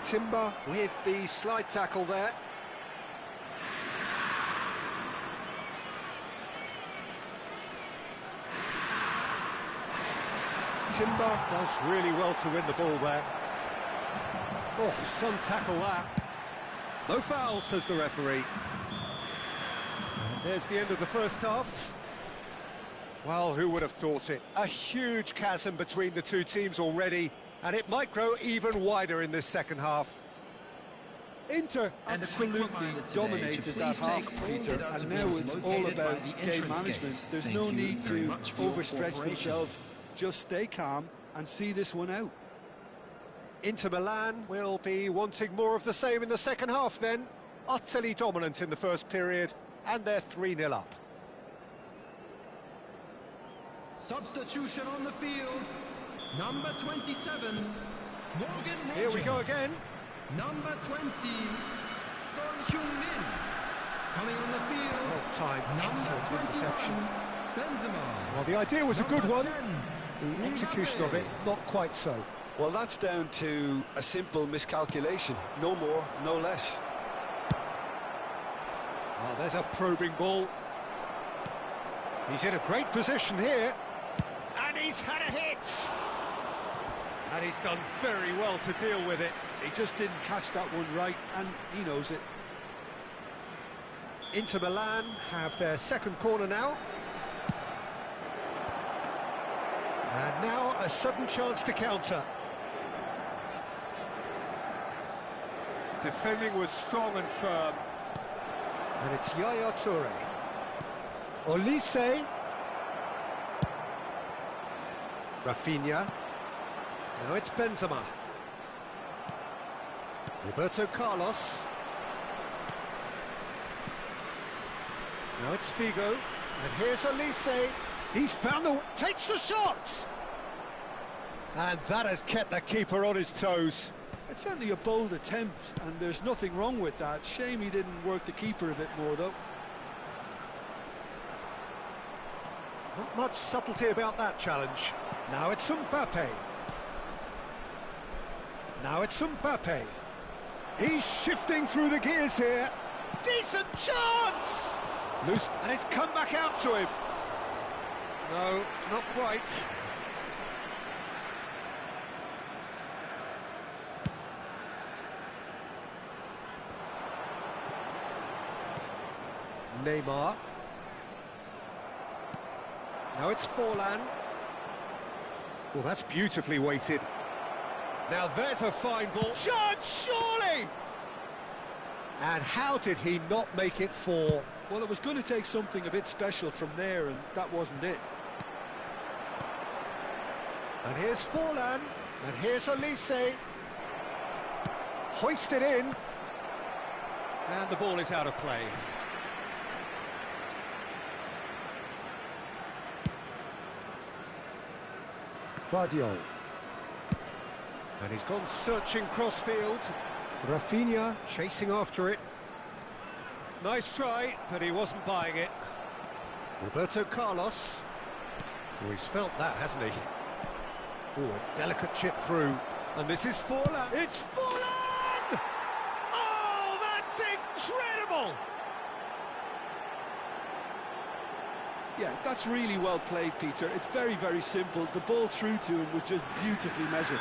Timber with the slide tackle there. Timber does really well to win the ball there. Oh, some tackle that. No foul, says the referee. And there's the end of the first half. Well, who would have thought it? A huge chasm between the two teams already, and it might grow even wider in this second half. Inter absolutely dominated that half, Peter, and now it's all about game management. There's no need to overstretch themselves. Just stay calm and see this one out. Inter Milan will be wanting more of the same in the second half then. Utterly dominant in the first period, and they're 3-0 up. Substitution on the field. Number 27, Morgan. Here we go again. Number 20, Son Heung-min. Coming on the field, Well timed, number excellent 21, interception. Benzema. Well, the idea was a good Number one. 10, The execution of it, not quite so. Well, that's down to a simple miscalculation. No more, no less. Oh, there's a probing ball. He's in a great position here. And he's had a hit. And he's done very well to deal with it. He just didn't catch that one right, and he knows it. Inter Milan have their second corner now. And now a sudden chance to counter. Defending was strong and firm. And it's Yaya Toure. Olise. Rafinha. Now it's Benzema. Roberto Carlos. Now it's Figo. And here's Olise. He's found the... takes the shot! And that has kept the keeper on his toes. It's certainly a bold attempt, and there's nothing wrong with that. Shame he didn't work the keeper a bit more, though. Not much subtlety about that challenge. Now it's Mbappe. Now it's Mbappe. He's shifting through the gears here. Decent chance! Loose, and it's come back out to him. No, not quite. Neymar. Now it's Forlan. Well, that's beautifully weighted. Now there's a fine ball. Chance, surely! And how did he not make it 4? Well, it was going to take something a bit special from there, and that wasn't it. And here's Forlan. And here's Olise. Hoisted in. And the ball is out of play. Vardiol. And he's gone searching crossfield. Rafinha chasing after it. Nice try, but he wasn't buying it. Roberto Carlos. Oh, he's felt that, hasn't he? Oh, a delicate chip through. And this is Forlan. It's Forlan! Oh, that's incredible! Yeah, that's really well played, Peter. It's very, very simple. The ball through to him was just beautifully measured.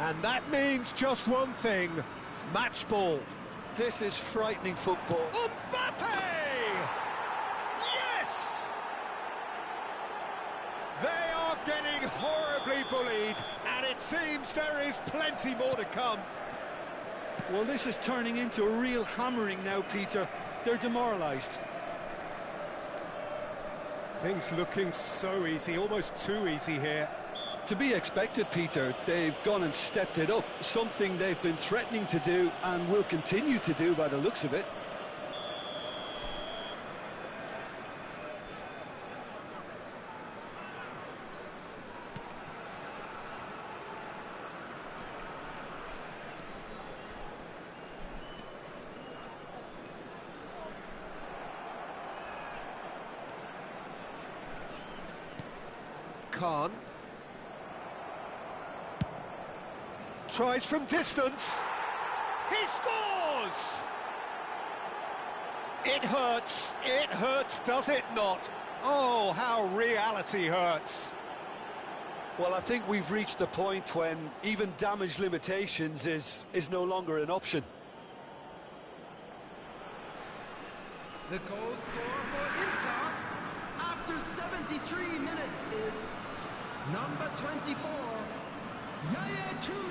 And that means just one thing. Match ball. This is frightening football. Mbappe! Yes! They are getting horribly bullied, and it seems there is plenty more to come. Well, this is turning into a real hammering now, Peter. They're demoralised. Things looking so easy, almost too easy here. To be expected, Peter. They've gone and stepped it up, something they've been threatening to do and will continue to do by the looks of it. Khan. Tries from distance. He scores! It hurts, does it not? Oh, how reality hurts. Well, I think we've reached the point when even damage limitations is no longer an option. The goal scorer for Inter after 73 minutes is number 24, Yaya Toure.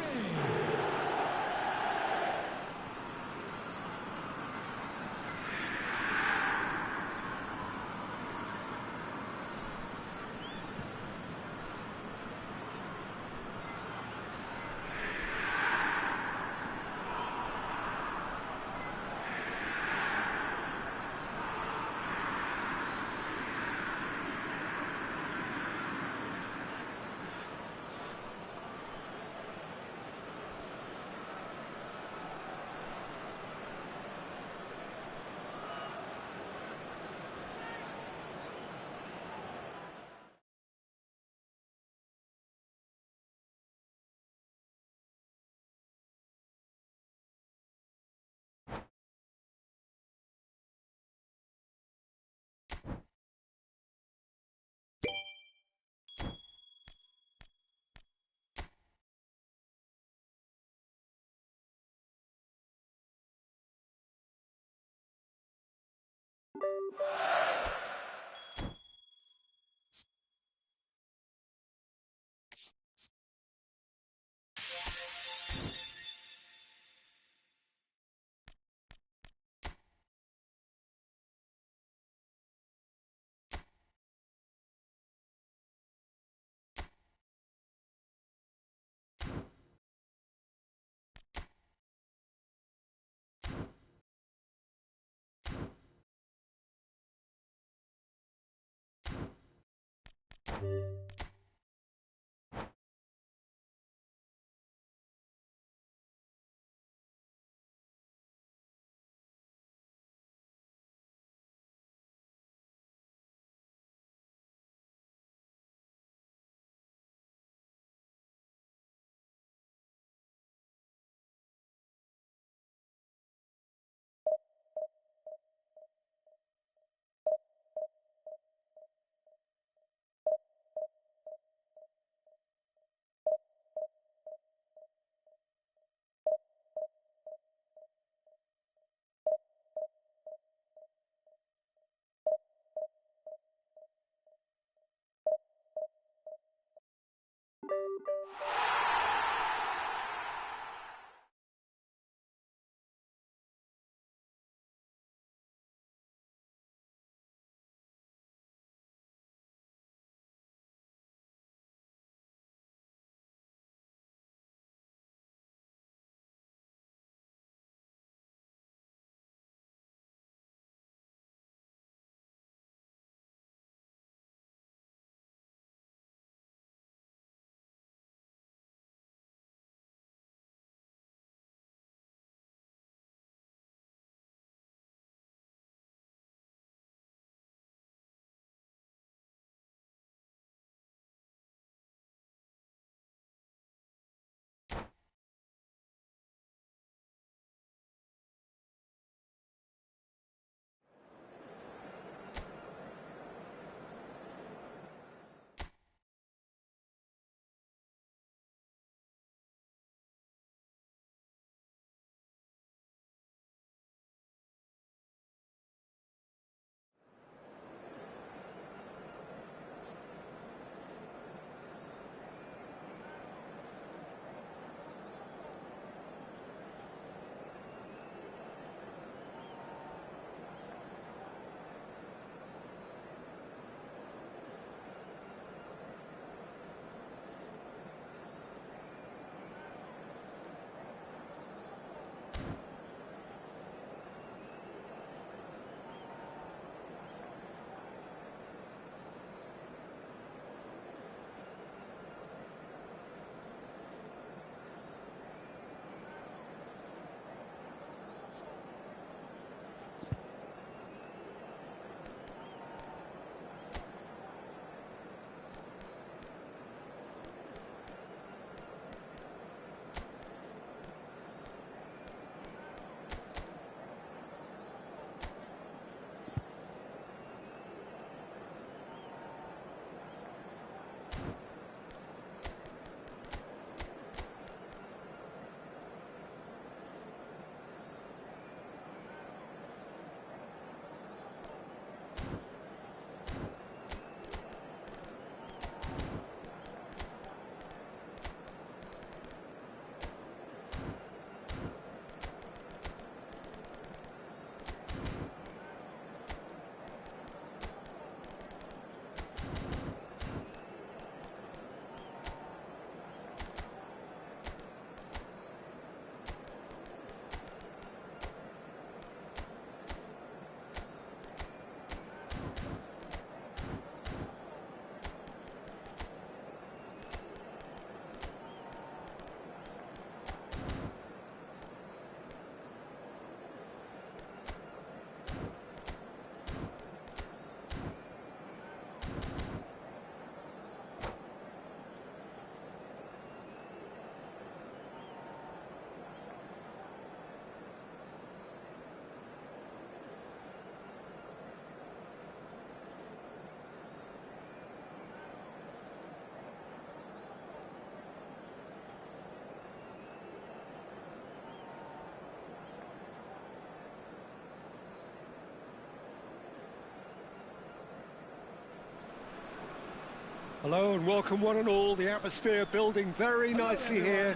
Hello and welcome one and all. The atmosphere building very nicely here.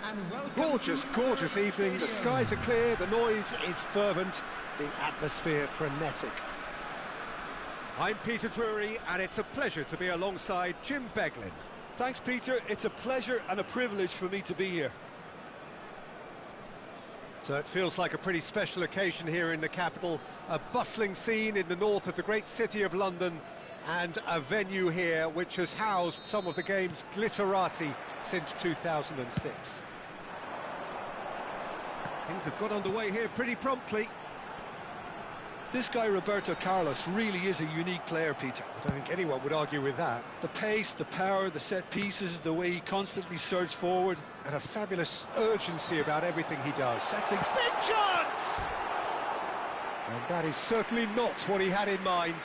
Gorgeous, gorgeous evening. The skies are clear, the noise is fervent, the atmosphere frenetic. I'm Peter Drury and it's a pleasure to be alongside Jim Beglin. Thanks, Peter. It's a pleasure and a privilege for me to be here. So it feels like a pretty special occasion here in the capital. A bustling scene in the north of the great city of London, and a venue here which has housed some of the game's glitterati since 2006. Things have got underway here pretty promptly. This guy, Roberto Carlos, really is a unique player, Peter. I don't think anyone would argue with that. The pace, the power, the set pieces, the way he constantly surges forward. And a fabulous urgency about everything he does. That's big chance! And that is certainly not what he had in mind.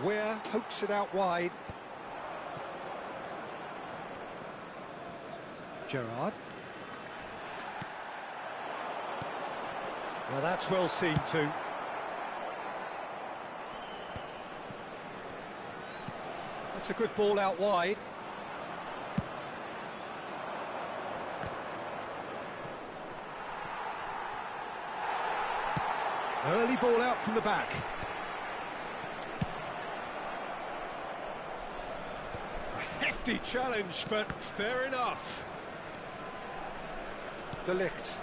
Ware pokes it out wide. Gerrard. Well, that's well seen too. That's a good ball out wide. Early ball out from the back. Hefty challenge, but fair enough. De Ligt.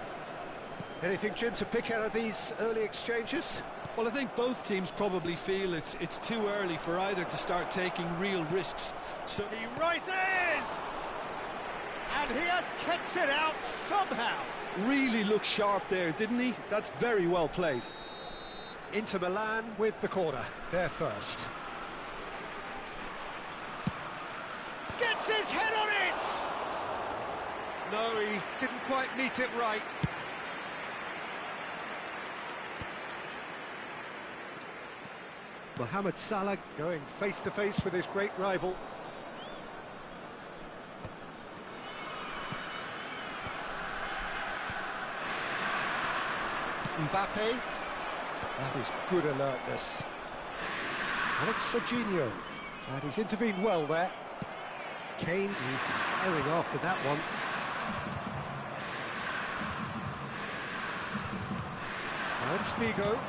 Anything, Jim, to pick out of these early exchanges? Well, I think both teams probably feel it's too early for either to start taking real risks. So he rises! And he has kicked it out somehow. Really looked sharp there, didn't he? That's very well played. Inter Milan with the corner, there first. Gets his head on it! No, he didn't quite meet it right. Mohamed Salah going face-to-face with his great rival. Mbappe. That is good alertness. And it's Serginho. And he's intervened well there. Kane is firing after that one. Now it's Figo.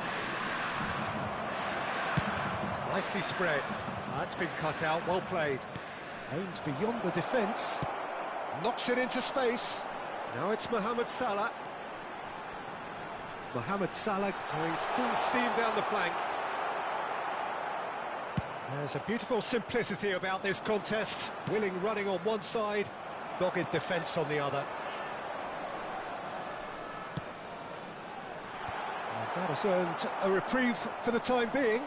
Nicely spread. That's been cut out, well played. Aims beyond the defence. Knocks it into space. Now it's Mohamed Salah. Mohamed Salah going full steam down the flank. There's a beautiful simplicity about this contest. Willing running on one side, dogged defence on the other. And that has earned a reprieve for the time being.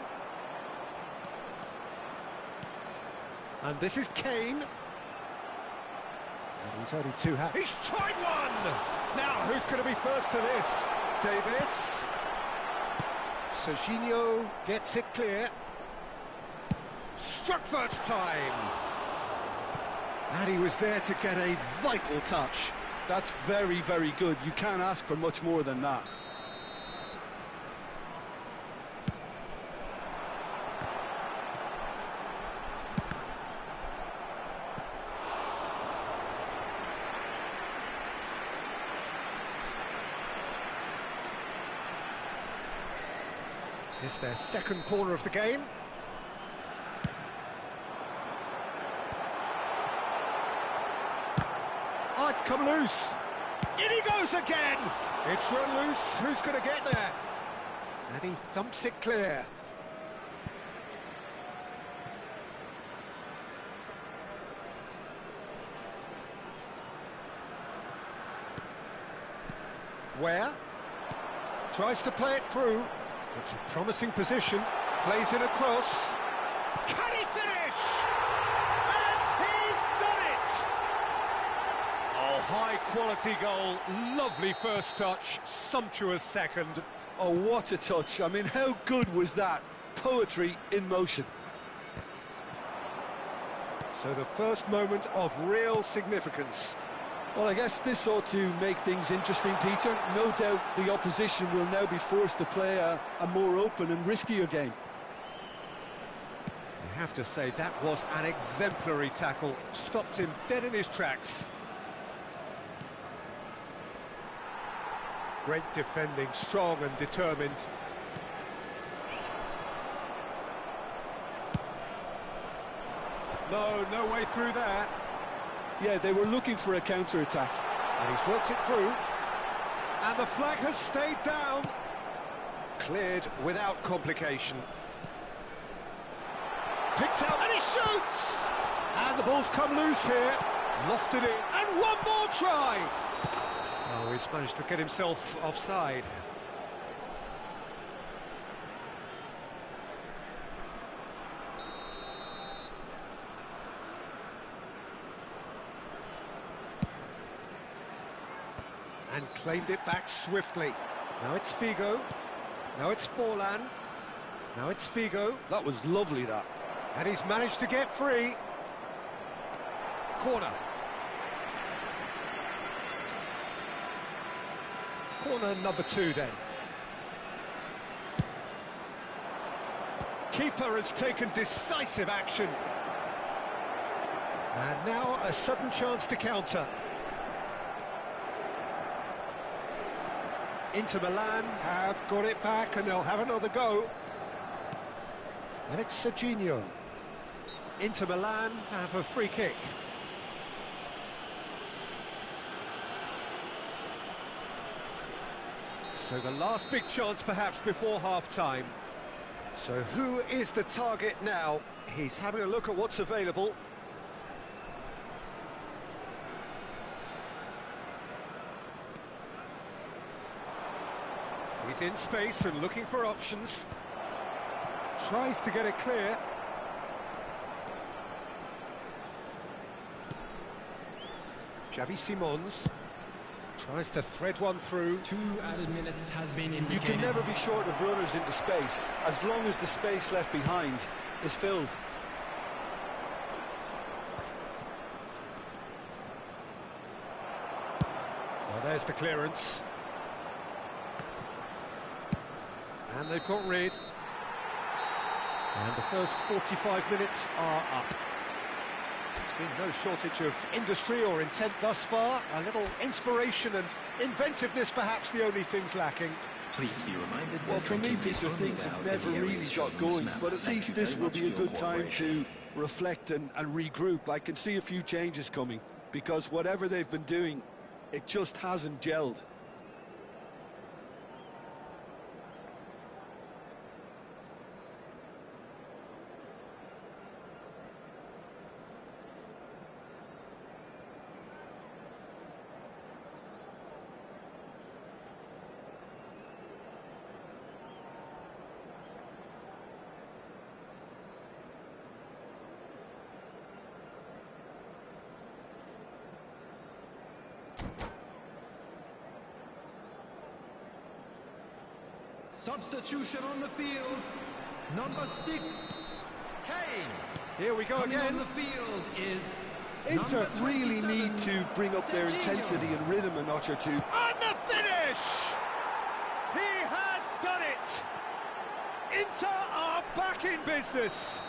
And this is Kane. And he's only too happy. He's tried one! Now, who's going to be first to this? Davis. Serginho gets it clear. Struck first time. And he was there to get a vital touch. That's very, very good. You can't ask for much more than that. It's their second corner of the game. Oh, it's come loose. In he goes again. It's run loose. Who's going to get there? And he thumps it clear. Ware tries to play it through. It's a promising position. Plays it across. Can he finish? And he's done it! Oh, high-quality goal. Lovely first touch. Sumptuous second. Oh, what a touch. I mean, how good was that? Poetry in motion. So the first moment of real significance. Well, I guess this ought to make things interesting, Peter. No doubt the opposition will now be forced to play a more open and riskier game. I have to say, that was an exemplary tackle. Stopped him dead in his tracks. Great defending, strong and determined. No way through there. Yeah, they were looking for a counter-attack. And he's worked it through. And the flag has stayed down. Cleared without complication. Picked out and he shoots! And the ball's come loose here. Lofted it. And one more try! Oh, he's managed to get himself offside. And claimed it back swiftly. Now it's Figo. Now it's Forlan. Now it's Figo. That was lovely, that. And he's managed to get free. Corner. Corner number 2 then. Keeper has taken decisive action. And now a sudden chance to counter. Inter Milan have got it back and they'll have another go. And it's Serginho. Inter Milan have a free kick. So the last big chance perhaps before half-time. So who is the target now? He's having a look at what's available. He's in space and looking for options. Tries to get it clear. Xavi Simons tries to thread one through. 2 added minutes has been indicated. You can never be short of runners into space, as long as the space left behind is filled. Well, there's the clearance. And they've got rid. And the first 45 minutes are up. There's been no shortage of industry or intent thus far. A little inspiration and inventiveness, perhaps the only things lacking. Please be reminded. Well, for me, Peter, things have never really got going, but at least this will be a good time to reflect and regroup. I can see a few changes coming, because whatever they've been doing, it just hasn't gelled. Substitution on the field. Number 6, Kane. Here we go Coming again. on the field is Inter number really 27, need to bring up their intensity and rhythm a notch or two. And the finish! He has done it! Inter are back in business.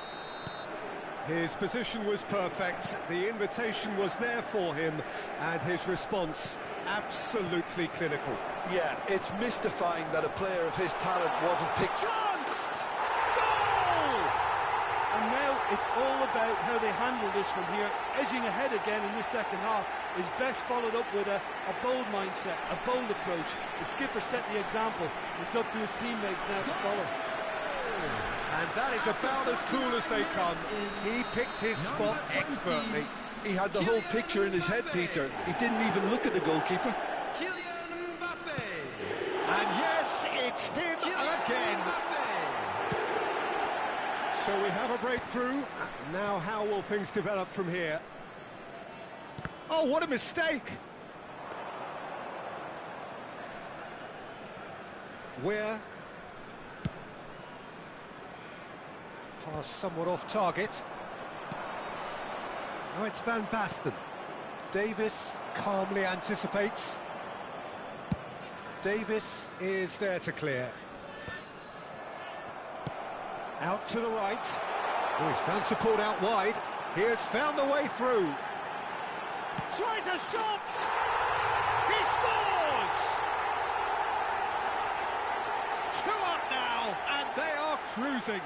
His position was perfect, the invitation was there for him, and his response absolutely clinical. Yeah, it's mystifying that a player of his talent wasn't picked. Chance! Goal! And now it's all about how they handle this from here. Edging ahead again in this second half is best followed up with a bold mindset, a bold approach. The skipper set the example. It's up to his teammates now to follow. And that is about as cool as they come. He picked his spot expertly. He had the whole picture in his head, Peter. He didn't even look at the goalkeeper. Kylian Mbappe. And yes, it's him again. So we have a breakthrough. Now how will things develop from here? Oh, what a mistake! Where? Pass somewhat off target. Now it's Van Basten. Davis calmly anticipates. Davis is there to clear. Out to the right. Oh, he's found support out wide. He has found the way through. Tries a shot! He scores! 2 up now, and they are cruising.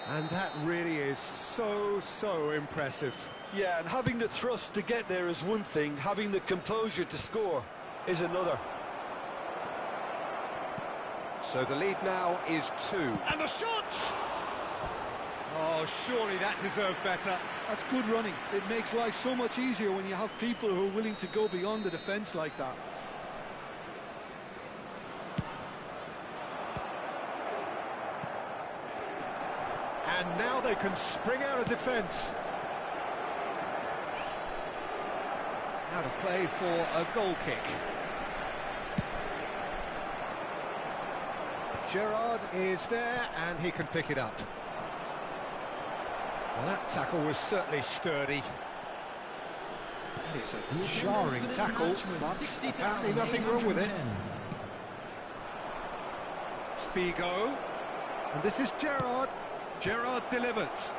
And that really is so impressive. Yeah, and having the thrust to get there is one thing, having the composure to score is another. So the lead now is 2. And the shot! Oh, surely that deserved better. That's good running. It makes life so much easier when you have people who are willing to go beyond the defence like that. And now they can spring out of defence. Out of play for a goal kick. Gerrard is there, and he can pick it up. Well, that tackle was certainly sturdy. That is a jarring tackle, but apparently nothing wrong with it. Figo, and this is Gerrard. Gerrard delivers.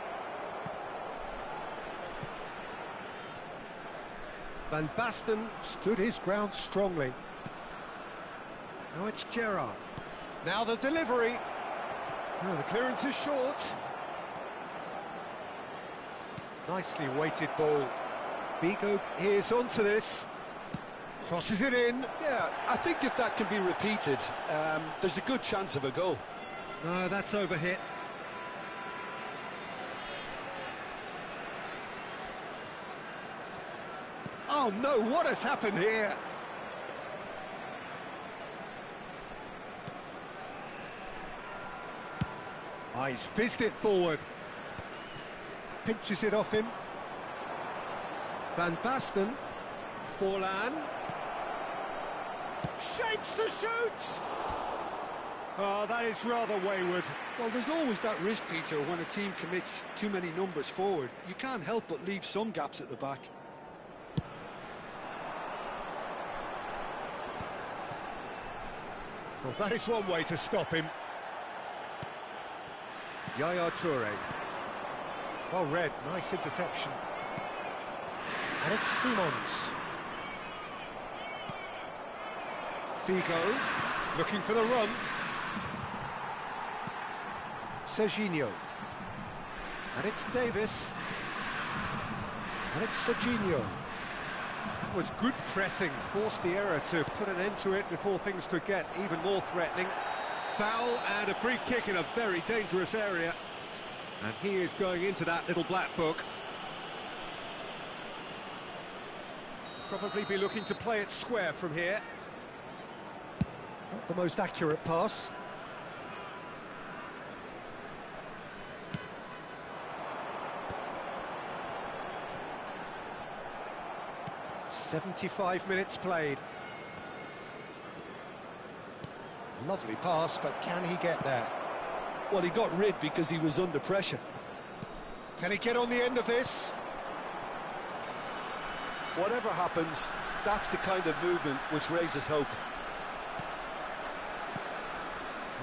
Van Basten stood his ground strongly. Now it's Gerrard. Now the delivery. Oh, the clearance is short. Nicely weighted ball. Figo is onto this. Crosses it in. Yeah, I think if that can be repeated, there's a good chance of a goal. No, that's overhit. Oh no, what has happened here? Oh, he's fizzed it forward. Pinches it off him. Van Basten. Forlan. Shapes to shoot! Oh, that is rather wayward. Well, there's always that risk, Peter, when a team commits too many numbers forward. You can't help but leave some gaps at the back. Well, that is one way to stop him. Yaya Toure. Well read, nice interception. And it's Simons. Figo, looking for the run. Serginho. And it's Davis. And it's Serginho. That was good pressing, forced the error to put an end to it before things could get even more threatening. Foul and a free kick in a very dangerous area. And he is going into that little black book. Probably be looking to play it square from here. Not the most accurate pass. "75 minutes played. Lovely pass, but can he get there? Well, he got rid because he was under pressure. Can he get on the end of this? Whatever happens, that's the kind of movement which raises hope.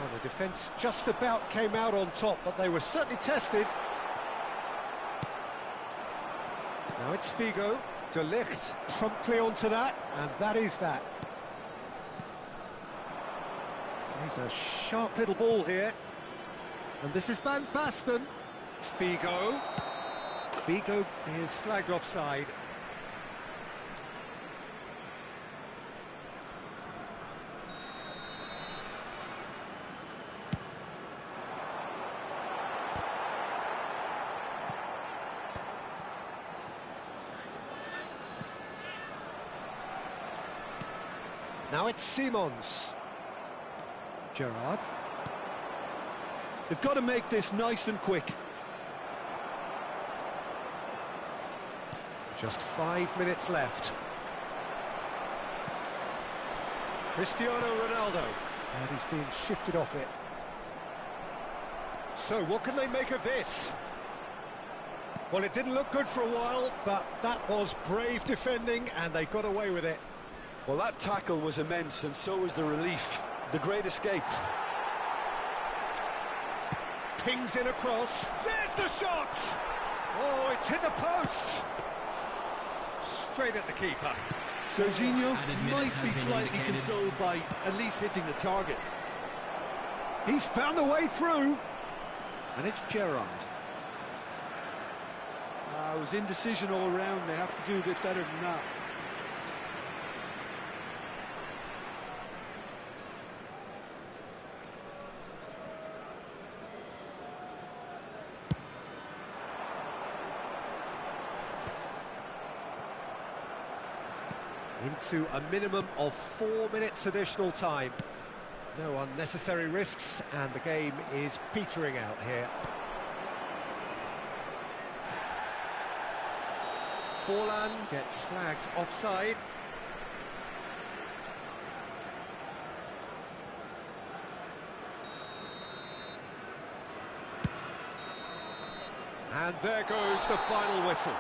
Well, the defence just about came out on top, but they were certainly tested. Now it's Figo. De Ligt promptly onto that, and that is that. He's a sharp little ball here. And this is Van Basten. Figo. Figo is flagged offside. Now it's Simons. Gerrard. They've got to make this nice and quick. Just 5 minutes left. Cristiano Ronaldo. And he's being shifted off it. So what can they make of this? Well, it didn't look good for a while, but that was brave defending, and they got away with it. Well, that tackle was immense, and so was the relief. The great escape. Pings in across. There's the shot! Oh, it's hit the post! Straight at the keeper. Jorginho might be slightly consoled by at least hitting the target. He's found a way through. And it's Gerrard. It was indecision all round. They have to do a bit better than that. Into a minimum of 4 minutes additional time. No unnecessary risks, and the game is petering out here. Forlan gets flagged offside. And there goes the final whistle.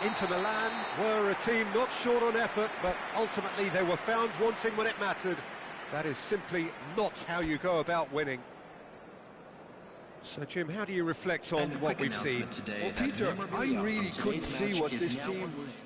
Inter Milan were a team not short on effort, but ultimately they were found wanting when it mattered. That is simply not how you go about winning. So, Jim, how do you reflect on what we've seen? Well, Peter, I really couldn't see what this team was.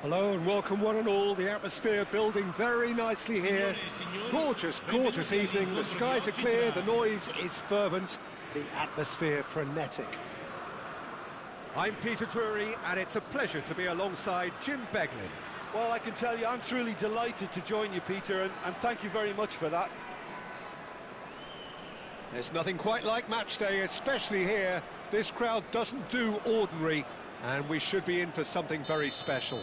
Hello and welcome one and all. The atmosphere building very nicely here. Gorgeous, gorgeous evening. The skies are clear, the noise is fervent, the atmosphere frenetic. I'm Peter Drury and it's a pleasure to be alongside Jim Beglin. Well, I can tell you, I'm truly delighted to join you, Peter, and thank you very much for that. There's nothing quite like match day, especially here. This crowd doesn't do ordinary, and we should be in for something very special.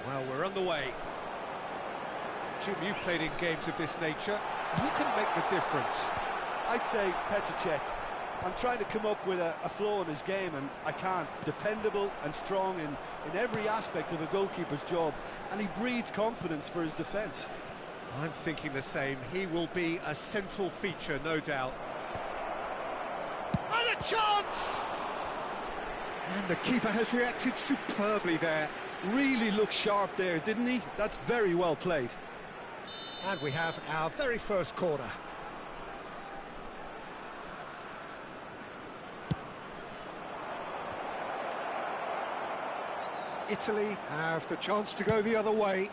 Well, we're on the way. Jim, you've played in games of this nature. Who can make the difference? I'd say Petr Cech. I'm trying to come up with a flaw in his game, and I can't. Dependable and strong in every aspect of a goalkeeper's job, and he breeds confidence for his defence. I'm thinking the same. He will be a central feature, no doubt. And a chance! And the keeper has reacted superbly there. Really looked sharp there, didn't he? That's very well played. And we have our very first corner. Italy have the chance to go the other way.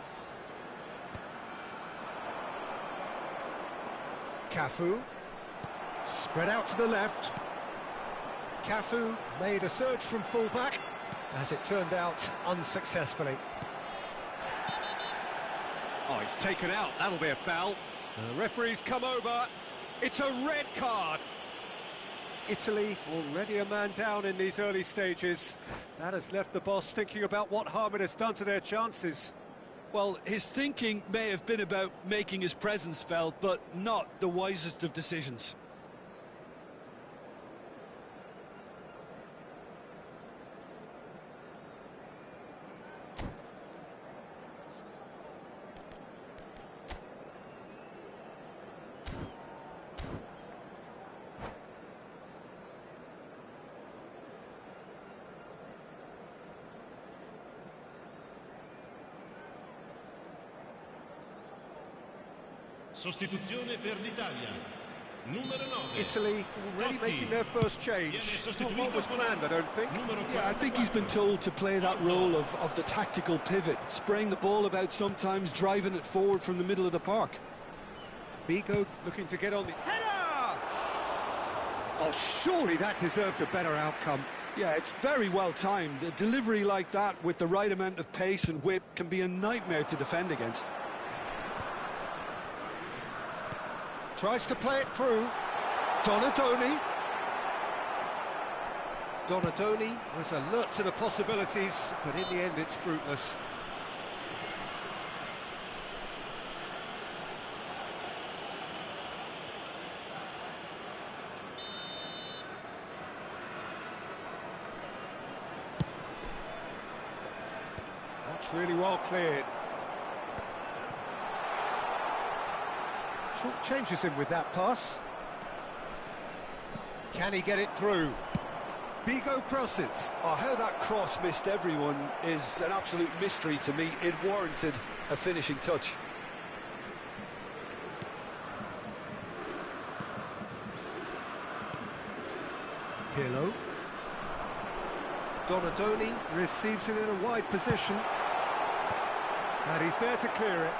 Cafu, spread out to the left. Cafu made a surge from full-back, as it turned out, unsuccessfully. Oh, he's taken out, that'll be a foul. The referee's come over, it's a red card. Italy already a man down in these early stages. That has left the boss thinking about what harm it has done to their chances. Well, his thinking may have been about making his presence felt, but not the wisest of decisions. Sostituzione per l'Italia. Italy already making their first change. Not what was planned, I don't think. Yeah, I think he's been told to play that role of the tactical pivot, spraying the ball about sometimes, driving it forward from the middle of the park. Figo looking to get on the header! Oh, surely that deserved a better outcome. Yeah, it's very well timed. A delivery like that with the right amount of pace and whip can be a nightmare to defend against. Tries to play it through. Donadoni. Donadoni was alert to the possibilities, but in the end it's fruitless. That's really well cleared. Short changes him with that pass. Can he get it through? Figo crosses. Oh, how that cross missed everyone is an absolute mystery to me. It warranted a finishing touch. Pirlo. Donadoni receives it in a wide position. And he's there to clear it.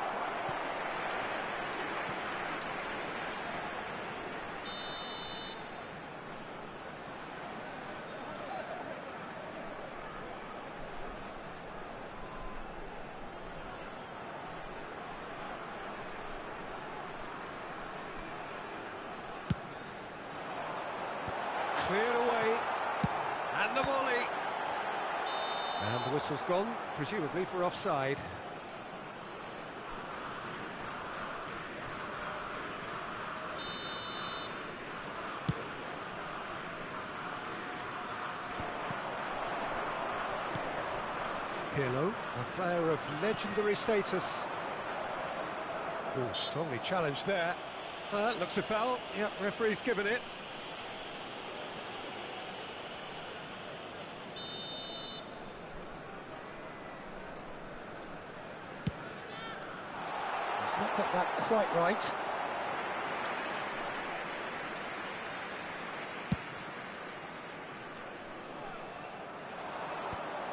Cleared away, and the volley. And the whistle's gone, presumably for offside. Pirlo, a player of legendary status. Oh, strongly challenged there. Looks a foul. Yep, referee's given it. Not got that quite right.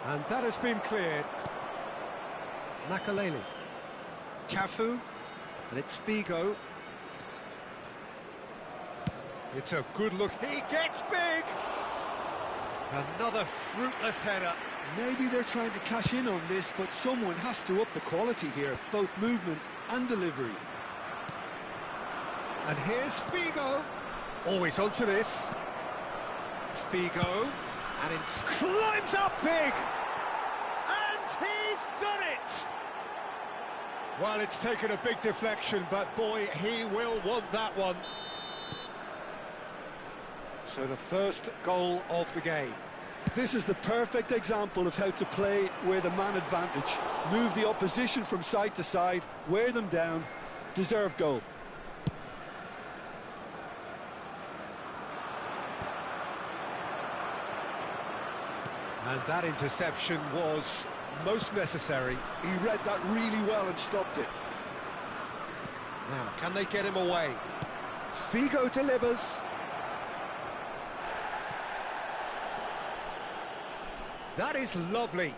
And that has been cleared. Makaleli. Cafu. And it's Figo. It's a good look. He gets big! Another fruitless header. Maybe they're trying to cash in on this, but someone has to up the quality here, both movement and delivery. And here's Figo. Always onto this. Figo. And it climbs up big. And he's done it. Well, it's taken a big deflection, but boy, he will want that one. So the first goal of the game. This is the perfect example of how to play with a man advantage. Move the opposition from side to side, wear them down, deserve goal. And that interception was most necessary. He read that really well and stopped it. Now, can they get him away? Figo delivers. That is lovely.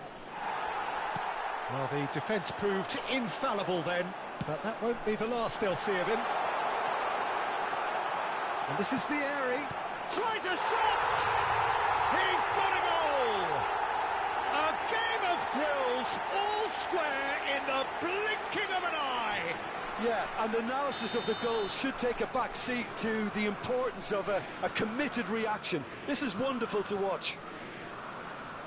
Well, the defence proved infallible then, but that won't be the last they'll see of him. And this is Vieri. Tries a shot! He's got a goal! A game of thrills, all square in the blinking of an eye! Yeah, and analysis of the goal should take a back seat to the importance of a committed reaction. This is wonderful to watch.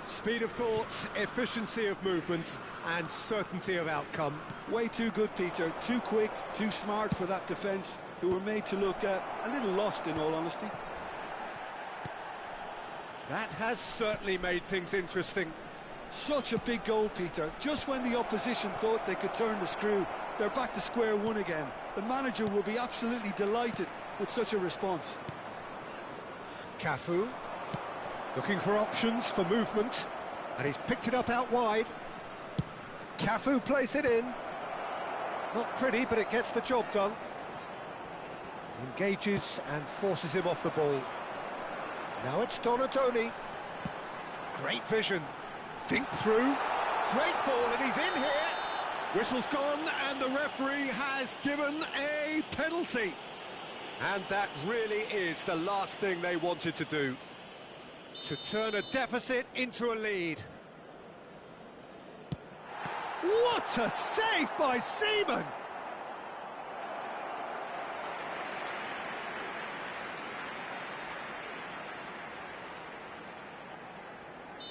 Speed of thought, efficiency of movement, and certainty of outcome. Way too good, Peter. Too quick, too smart for that defence, who were made to look a little lost, in all honesty. That has certainly made things interesting. Such a big goal, Peter. Just when the opposition thought they could turn the screw, they're back to square one again. The manager will be absolutely delighted with such a response. Cafu. Looking for options for movement, and he's picked it up out wide. Cafu plays it in. Not pretty, but it gets the job done. Engages and forces him off the ball. Now it's Donatoni. Great vision. Dink through. Great ball, and he's in here. Whistle's gone, and the referee has given a penalty. And that really is the last thing they wanted to do. To turn a deficit into a lead. What a save by Seaman!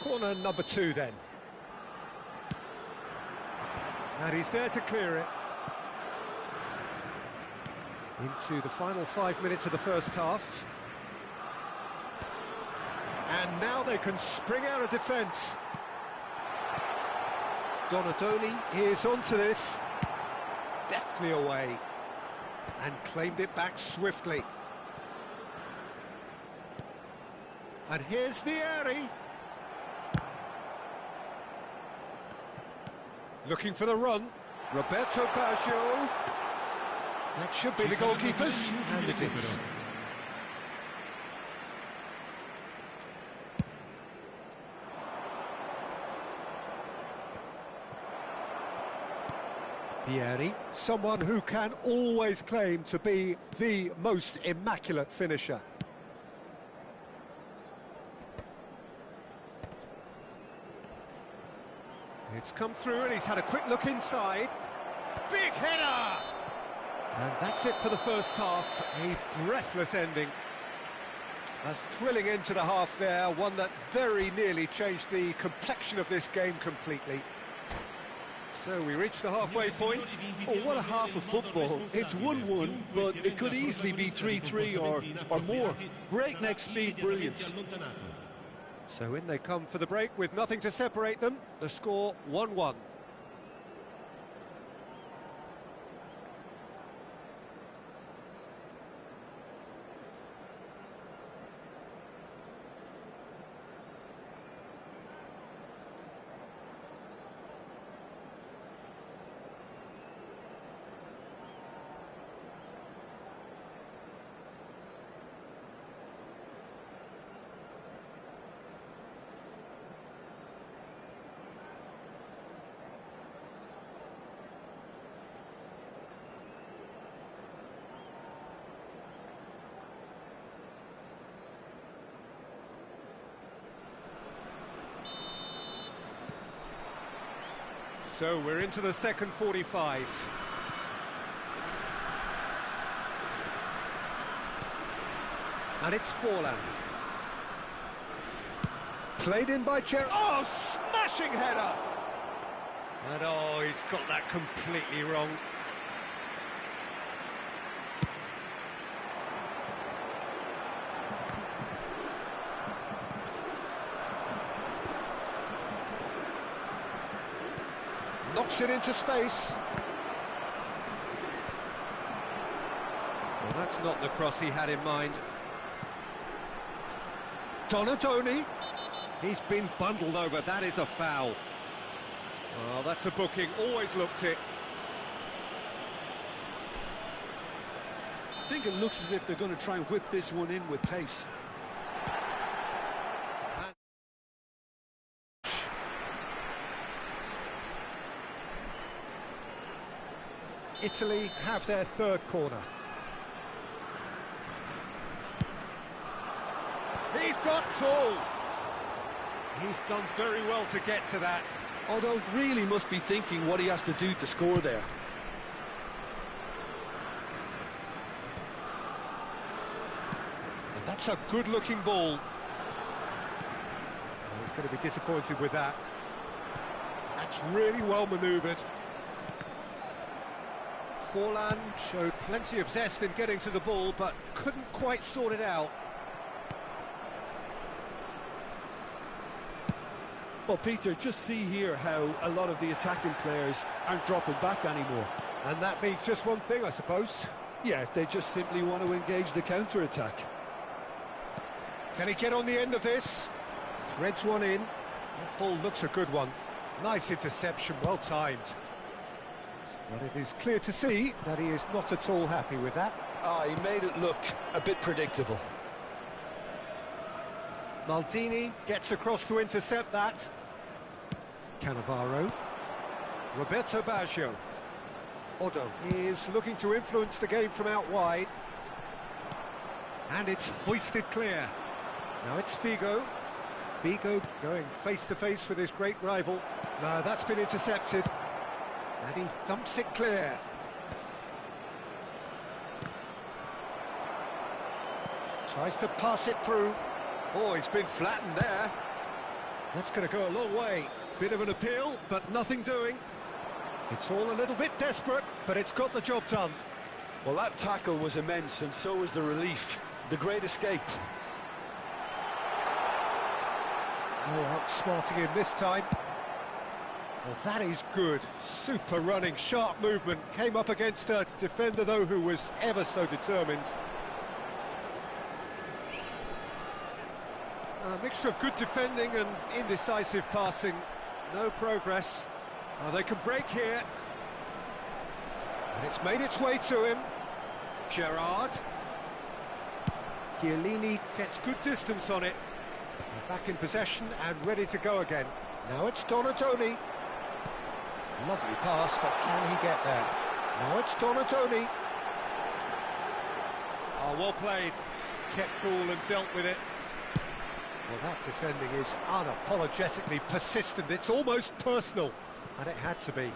Corner number 2 then. And he's there to clear it. Into the final 5 minutes of the first half. And now they can spring out of defence. Donatoni is onto this. Deftly away. And claimed it back swiftly. And here's Vieri. Looking for the run. Roberto Baggio. That should be the goalkeepers. And it is. Vieri, someone who can always claim to be the most immaculate finisher. It's come through and he's had a quick look inside. Big header! And that's it for the first half. A breathless ending. A thrilling end to the half there, one that very nearly changed the complexion of this game completely. So we reach the halfway point. Oh, what a half of football. It's 1-1, but it could easily be 3-3 or more. Breakneck speed brilliance. So in they come for the break with nothing to separate them. The score 1-1. So we're into the second 45. And it's Forlan. Played in by Cher. Oh, smashing header! And oh, he's got that completely wrong. Knocks it into space. Well, that's not the cross he had in mind. Donatoni. He's been bundled over. That is a foul. Well, that's a booking. Always looked it. I think it looks as if they're going to try and whip this one in with pace. Italy have their third corner. He's got full. He's done very well to get to that. Although really must be thinking what he has to do to score there. And that's a good-looking ball. Well, he's going to be disappointed with that. That's really well manoeuvred. Forlan showed plenty of zest in getting to the ball, but couldn't quite sort it out. Well, Peter, just see here how a lot of the attacking players aren't dropping back anymore. And that means just one thing, I suppose. Yeah, they just simply want to engage the counter-attack. Can he get on the end of this? Threads one in. That ball looks a good one. Nice interception, well timed. But it is clear to see that he is not at all happy with that. He made it look a bit predictable. Maldini gets across to intercept that. Cannavaro. Roberto Baggio. Odo is looking to influence the game from out wide. And it's hoisted clear. Now it's Figo. Figo going face-to-face with his great rival. No, that's been intercepted. And he thumps it clear. Tries to pass it through. Oh, he's been flattened there. That's going to go a long way. Bit of an appeal, but nothing doing. It's all a little bit desperate, but it's got the job done. Well, that tackle was immense, and so was the relief. The great escape. Oh, outsmarting him this time. Well, that is good. Super running, sharp movement. Came up against a defender, though, who was ever so determined. A mixture of good defending and indecisive passing. No progress. Oh, they can break here. And it's made its way to him. Gerrard. Chiellini gets good distance on it. They're back in possession and ready to go again. Now it's Donatoni. Lovely pass, but can he get there? Now it's Donatoni. Oh, well played. Kept cool and dealt with it. Well, that defending is unapologetically persistent. It's almost personal, and it had to be.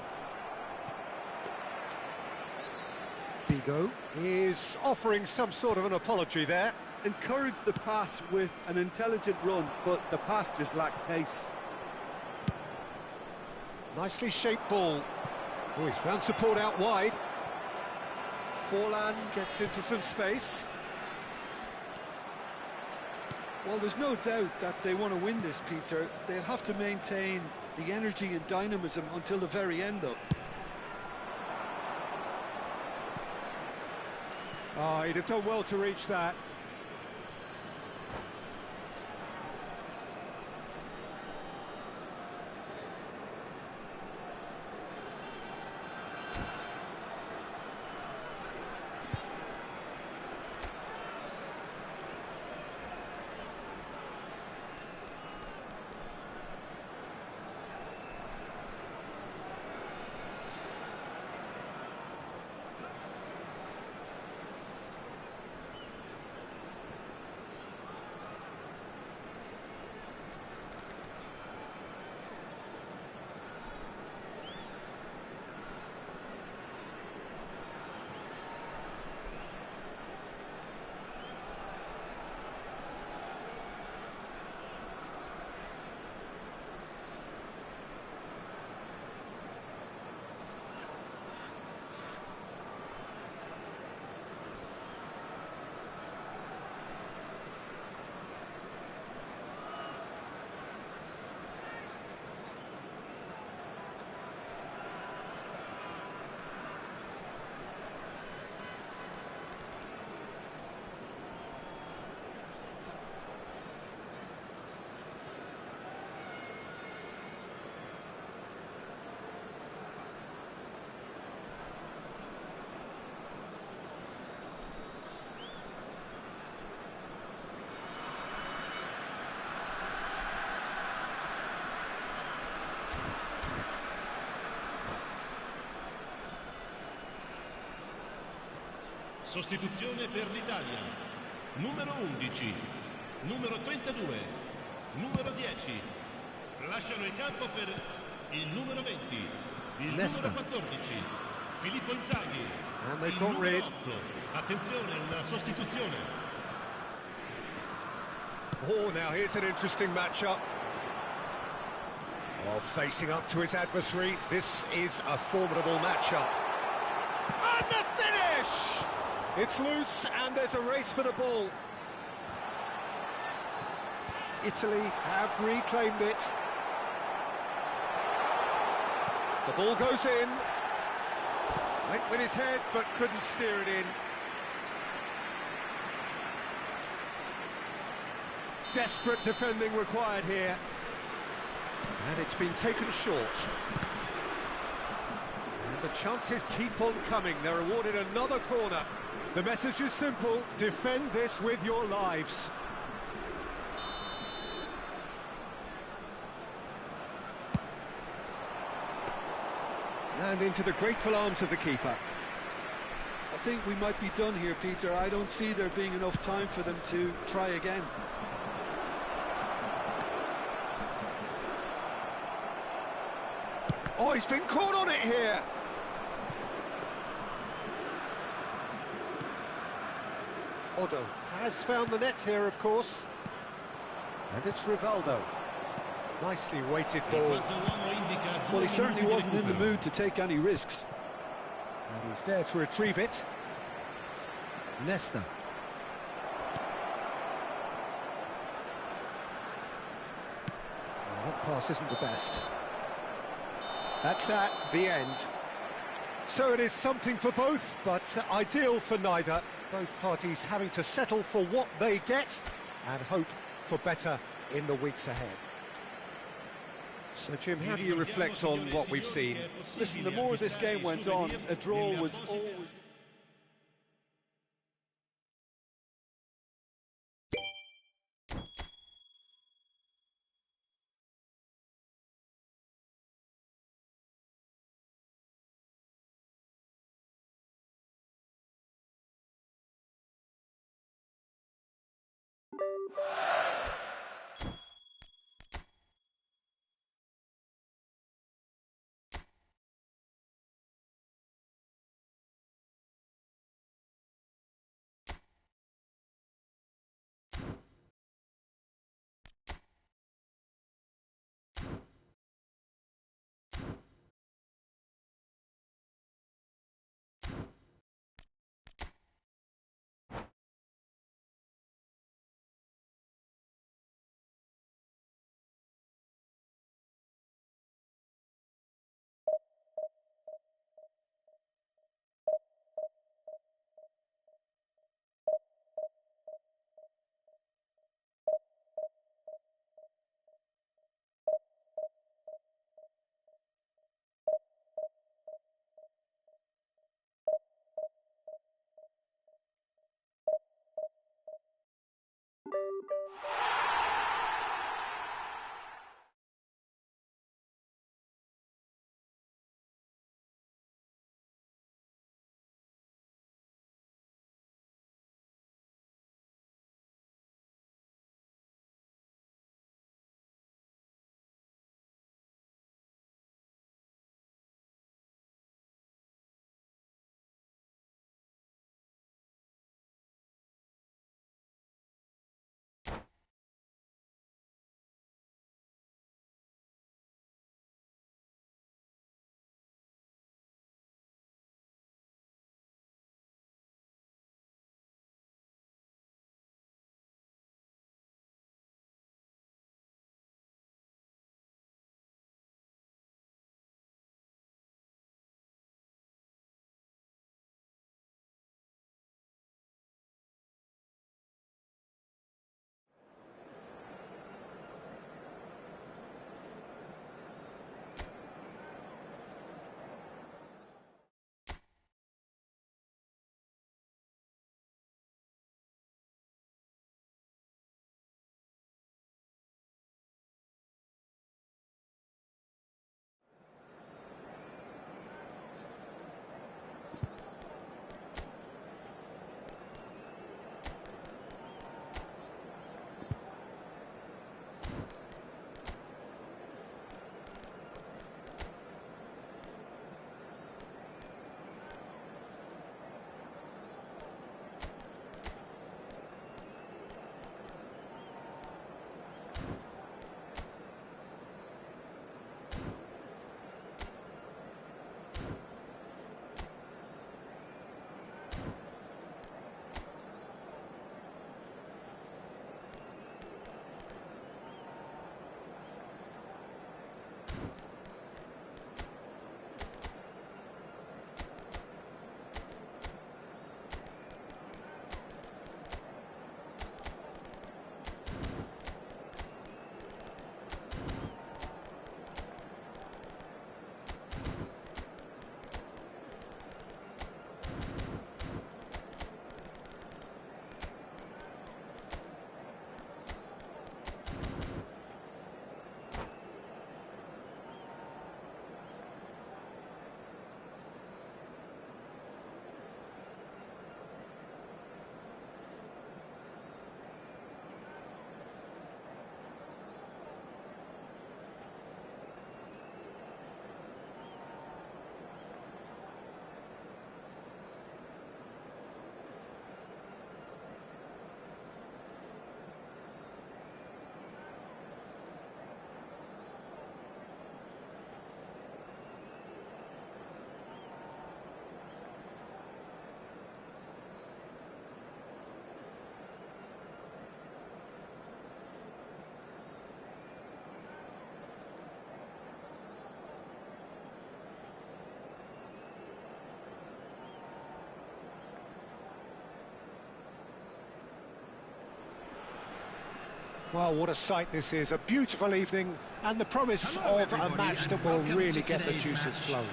Figo is offering some sort of an apology there. Encouraged the pass with an intelligent run, but the pass just lacked pace. Nicely shaped ball. Oh, he's found support out wide. Forlan gets into some space. Well, there's no doubt that they want to win this, Peter. They'll have to maintain the energy and dynamism until the very end, though. Oh, he'd have done well to reach that. Sostituzione per l'Italia. Numero 11, numero 32, numero 10. Lasciano il campo per il numero 20, il Nesta. numero 14, Filippo Inzaghi. And they Il can't numero read. 8. Attenzione, una sostituzione. Oh, now here's an interesting matchup. Oh, facing up to his adversary, this is a formidable matchup. And the finish! It's loose, and there's a race for the ball. Italy have reclaimed it. The ball goes in. Went with his head, but couldn't steer it in. Desperate defending required here. And it's been taken short. And The chances keep on coming. They're awarded another corner. The message is simple: defend this with your lives. And into the grateful arms of the keeper. I think we might be done here, Peter. I don't see there being enough time for them to try again. Oh, he's been caught on it here. Odo has found the net here, of course. And it's Rivaldo. Nicely weighted ball. Well, he certainly wasn't in the mood to take any risks. And he's there to retrieve it. Nesta. Well, that pass isn't the best. That's that, the end. So it is something for both, but ideal for neither. Both parties having to settle for what they get and hope for better in the weeks ahead. So, Jim, how do you reflect on what we've seen? Listen, the more this game went on, a draw was always... Well, what a sight this is. A beautiful evening and the promise of a match that will really get the juices flowing.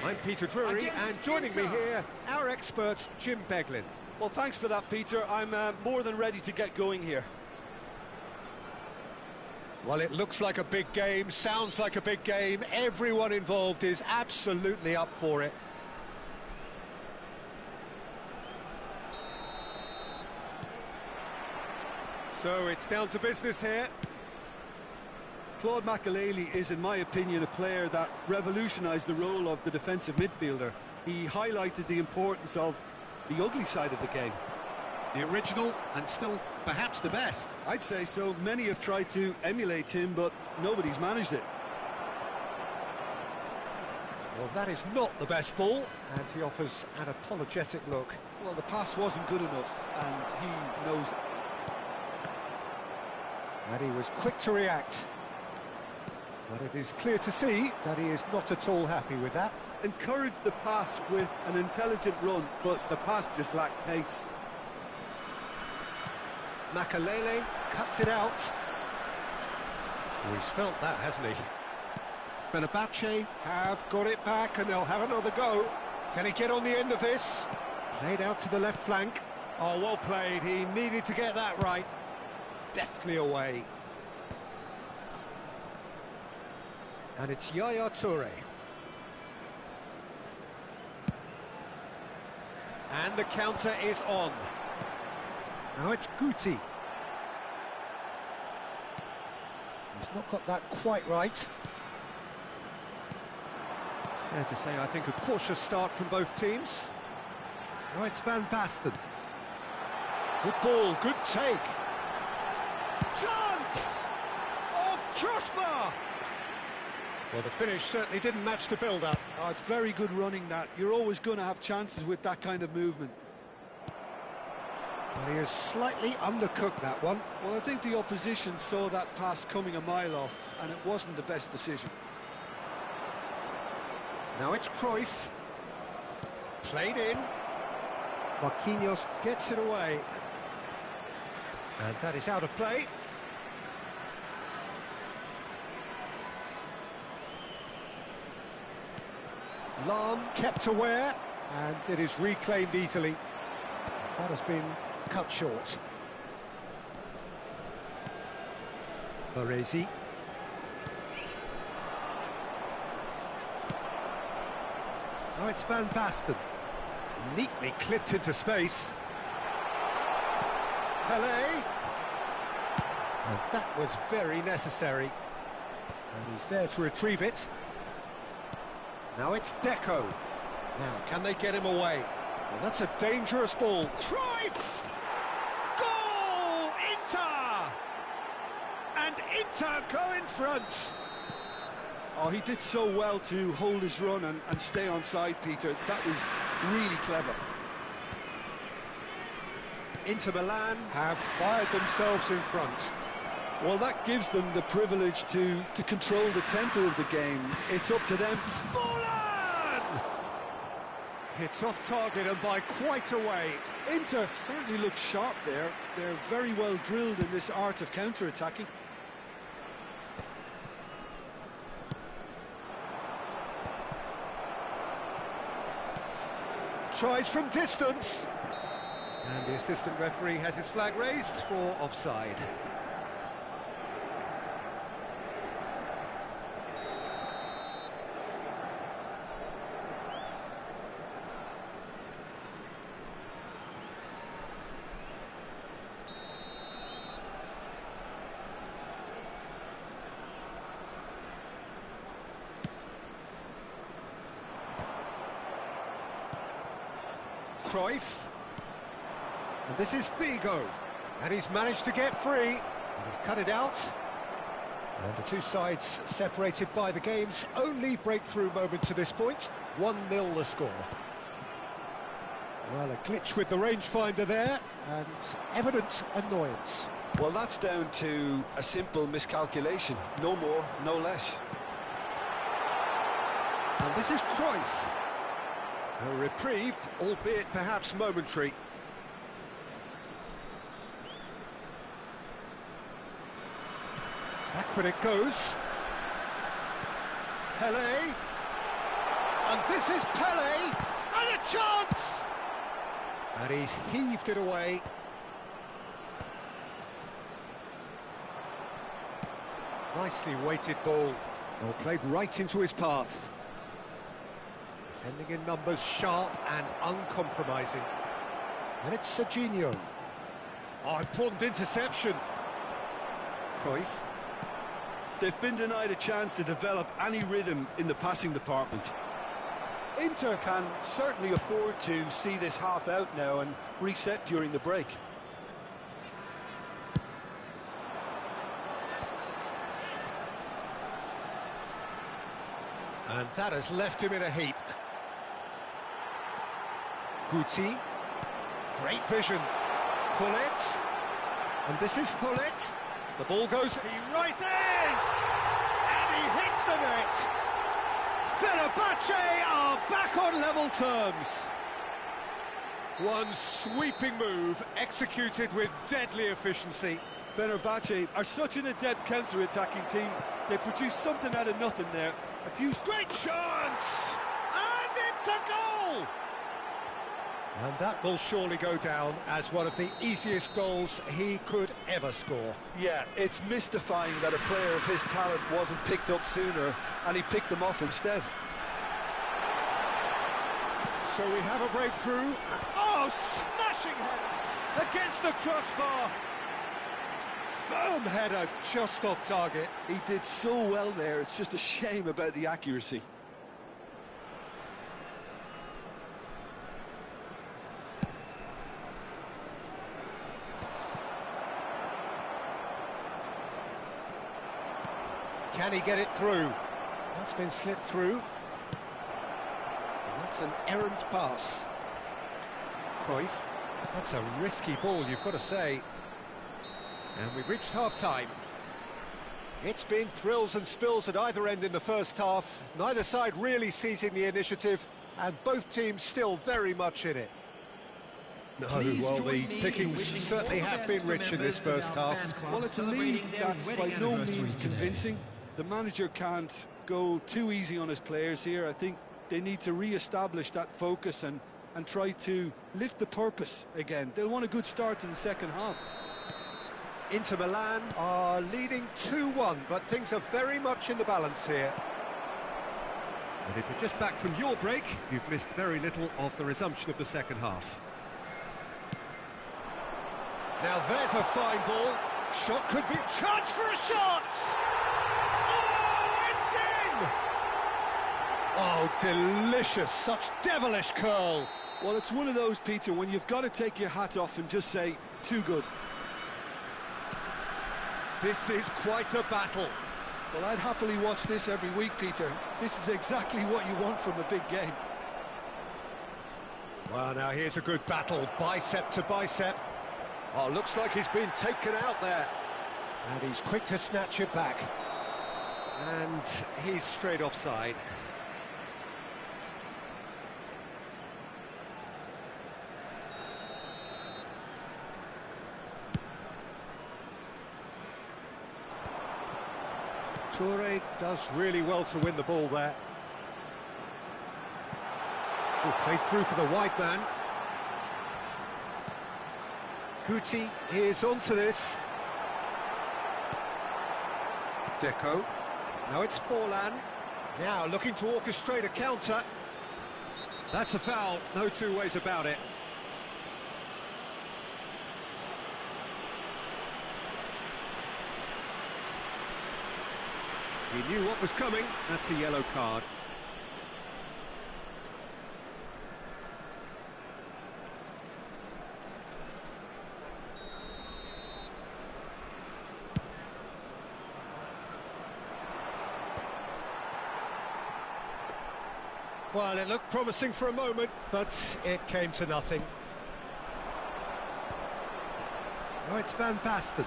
I'm Peter Drury, and joining me here, our expert, Jim Beglin. Well, thanks for that, Peter. I'm more than ready to get going here. Well, it looks like a big game, sounds like a big game. Everyone involved is absolutely up for it. So it's down to business here. Claude Makelele is, in my opinion, a player that revolutionised the role of the defensive midfielder. He highlighted the importance of the ugly side of the game. The original and still perhaps the best. I'd say so. Many have tried to emulate him, but nobody's managed it. Well, that is not the best ball, and he offers an apologetic look. Well, the pass wasn't good enough, and he knows it. And he was quick to react. But it is clear to see that he is not at all happy with that. Encouraged the pass with an intelligent run, but the pass just lacked pace. Makelele cuts it out. Oh, he's felt that, hasn't he? Fenerbahce have got it back and they'll have another go. Can he get on the end of this? Played out to the left flank. Oh, well played. He needed to get that right. Deftly away. And it's Yaya Toure. And the counter is on. Now it's Guti. He's not got that quite right. Fair to say, I think a cautious start from both teams. Now it's Van Basten. Good ball, good take. Chance! Oh, crossbar! Well, the finish certainly didn't match the build-up. Oh, it's very good running, that. You're always going to have chances with that kind of movement. Well, he has slightly undercooked that one. Well, I think the opposition saw that pass coming a mile off, and it wasn't the best decision. Now it's Cruyff. Played in. Marquinhos Gets it away. and that is out of play. Lam kept aware, and it is reclaimed easily. That has been cut short. Baresi. Now it's Van Basten. Neatly clipped into space. Pelé. And that was very necessary. And he's there to retrieve it. Now it's Deco. Now, can they get him away? Well, that's a dangerous ball. Cruyff! Goal! Inter! And Inter go in front. Oh, he did so well to hold his run and stay on side, Peter. That was really clever. Inter Milan have fired themselves in front. Well, that gives them the privilege to control the tempo of the game. It's up to them. Fallen! It's off target and by quite a way. Inter certainly look sharp there. They're very well drilled in this art of counter-attacking. Tries from distance. And the assistant referee has his flag raised for offside. Cruyff. And this is Figo. And he's managed to get free. And he's cut it out. And the two sides separated by the game's only breakthrough moment to this point. 1-0 the score. Well, a glitch with the rangefinder there, and evident annoyance. Well, that's down to a simple miscalculation. No more, no less. And this is Cruyff. A reprieve, albeit perhaps momentary. Backward it goes. Pele. And this is Pele. And a chance! And he's heaved it away. Nicely weighted ball. Well, played right into his path. Defending in numbers, sharp and uncompromising. And it's Serginho. Oh, important interception. Cruyff. They've been denied a chance to develop any rhythm in the passing department. Inter can certainly afford to see this half out now and reset during the break. And that has left him in a heap. Guti. Great vision. Hullet. And this is Hullet. The ball goes, he rises! And he hits the net! Fenerbahce are back on level terms. One sweeping move, executed with deadly efficiency. Fenerbahce are such an adept counter-attacking team. They produce something out of nothing there. A few Great chance! And it's a goal! And that will surely go down as one of the easiest goals he could ever score. Yeah, it's mystifying that a player of his talent wasn't picked up sooner, and he picked them off instead. So we have a breakthrough. Oh, smashing header against the crossbar. Firm header just off target. He did so well there, it's just a shame about the accuracy. Can he get it through? That's been slipped through. And that's an errant pass. Cruyff. That's a risky ball, you've got to say. And we've reached half-time. It's been thrills and spills at either end in the first half. Neither side really seizing the initiative, and both teams still very much in it. No, well, the pickings certainly have been rich in this first half. Well, it's a lead that's by no means convincing. The manager can't go too easy on his players here. I think they need to re-establish that focus and try to lift the purpose again. They'll want a good start to the second half. Inter Milan are leading 2-1, but things are very much in the balance here. And if you're just back from your break, you've missed very little of the resumption of the second half. Now there's a fine ball. Shot could be... Chance for a shot! Oh, it's in! Oh, delicious. Such devilish curl. Well, it's one of those, Peter, when you've got to take your hat off and just say, too good. This is quite a battle. Well, I'd happily watch this every week, Peter. This is exactly what you want from a big game. Well, now here's a good battle, bicep to bicep. Oh, looks like he's been taken out there. And he's quick to snatch it back. And he's straight offside. Toure does really well to win the ball there. Oh, played through for the wide man. Guti is onto this. Deco. Now it's Forlan. Now looking to orchestrate a counter. That's a foul, no two ways about it. He knew what was coming. That's a yellow card. Well, it looked promising for a moment, but it came to nothing. Now it's Van Basten.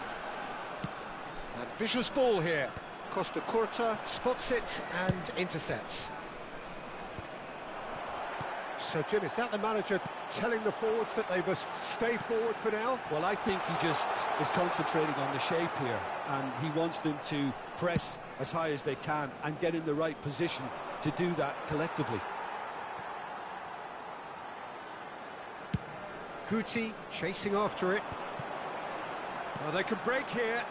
Ambitious ball here. Costa Curta spots it and intercepts. So, Jim, is that the manager telling the forwards that they must stay forward for now? Well, I think he just is concentrating on the shape here, and he wants them to press as high as they can and get in the right position to do that collectively. Guti chasing after it. Well, they can break here.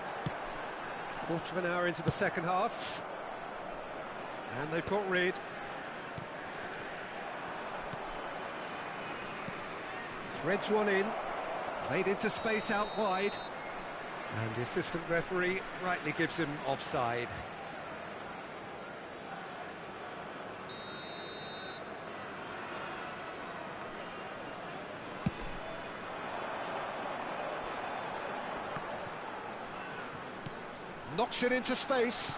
Quarter of an hour into the second half. And they've got rid. Threads one in. Played into space out wide. And the assistant referee rightly gives him offside. Knocks it into space.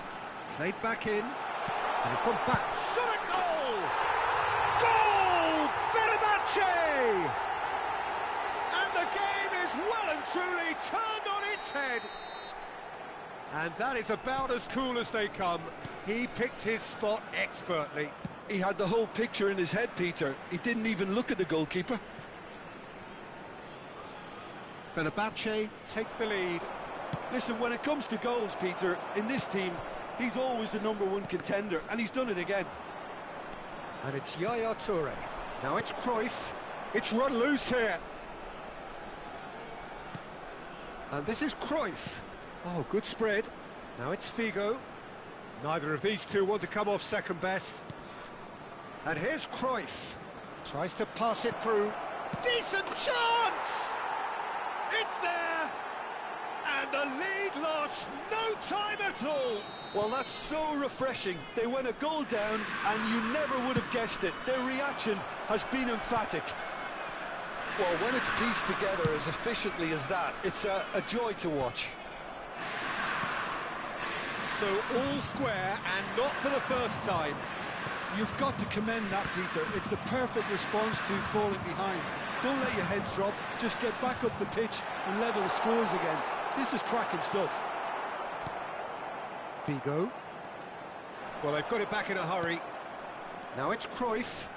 Played back in. And it's gone back. Shot a goal! Goal! Fenerbahce! And the game is well and truly turned on its head. And that is about as cool as they come. He picked his spot expertly. He had the whole picture in his head, Peter. He didn't even look at the goalkeeper. Fenerbahce take the lead. Listen, when it comes to goals, Peter, in this team, he's always the #1 contender, and he's done it again. And it's Yaya Toure. Now it's Cruyff. It's run loose here. And this is Cruyff. Oh, good spread. Now it's Figo. Neither of these two want to come off second best. And here's Cruyff. Tries to pass it through. Decent chance! It's there! And the lead lost no time at all. Well, that's so refreshing. They went a goal down, and you never would have guessed it. Their reaction has been emphatic. Well, when it's pieced together as efficiently as that, it's a joy to watch. So all square, and not for the first time. You've got to commend that, Peter. It's the perfect response to falling behind. Don't let your heads drop. Just get back up the pitch and level the scores again. This is cracking stuff. Figo. Well, they've got it back in a hurry. Now it's Cruyff.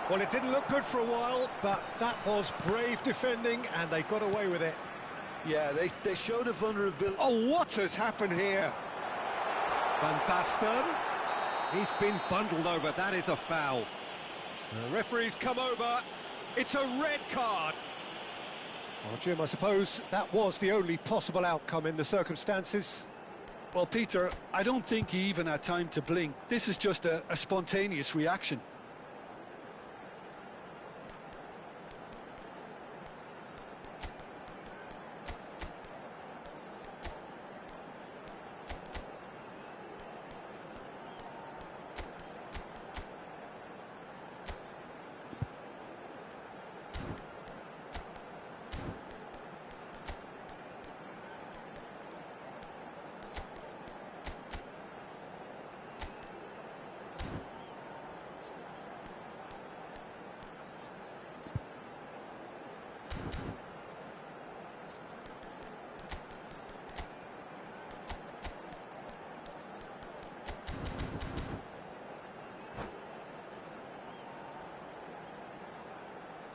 Well, it didn't look good for a while, but that was brave defending, and they got away with it. Yeah, they showed a vulnerability. Oh, what has happened here? Van Basten. He's been bundled over. That is a foul. The referee's come over. It's a red card. Well, Jim, I suppose that was the only possible outcome in the circumstances. Well, Peter, I don't think he even had time to blink. This is just a spontaneous reaction.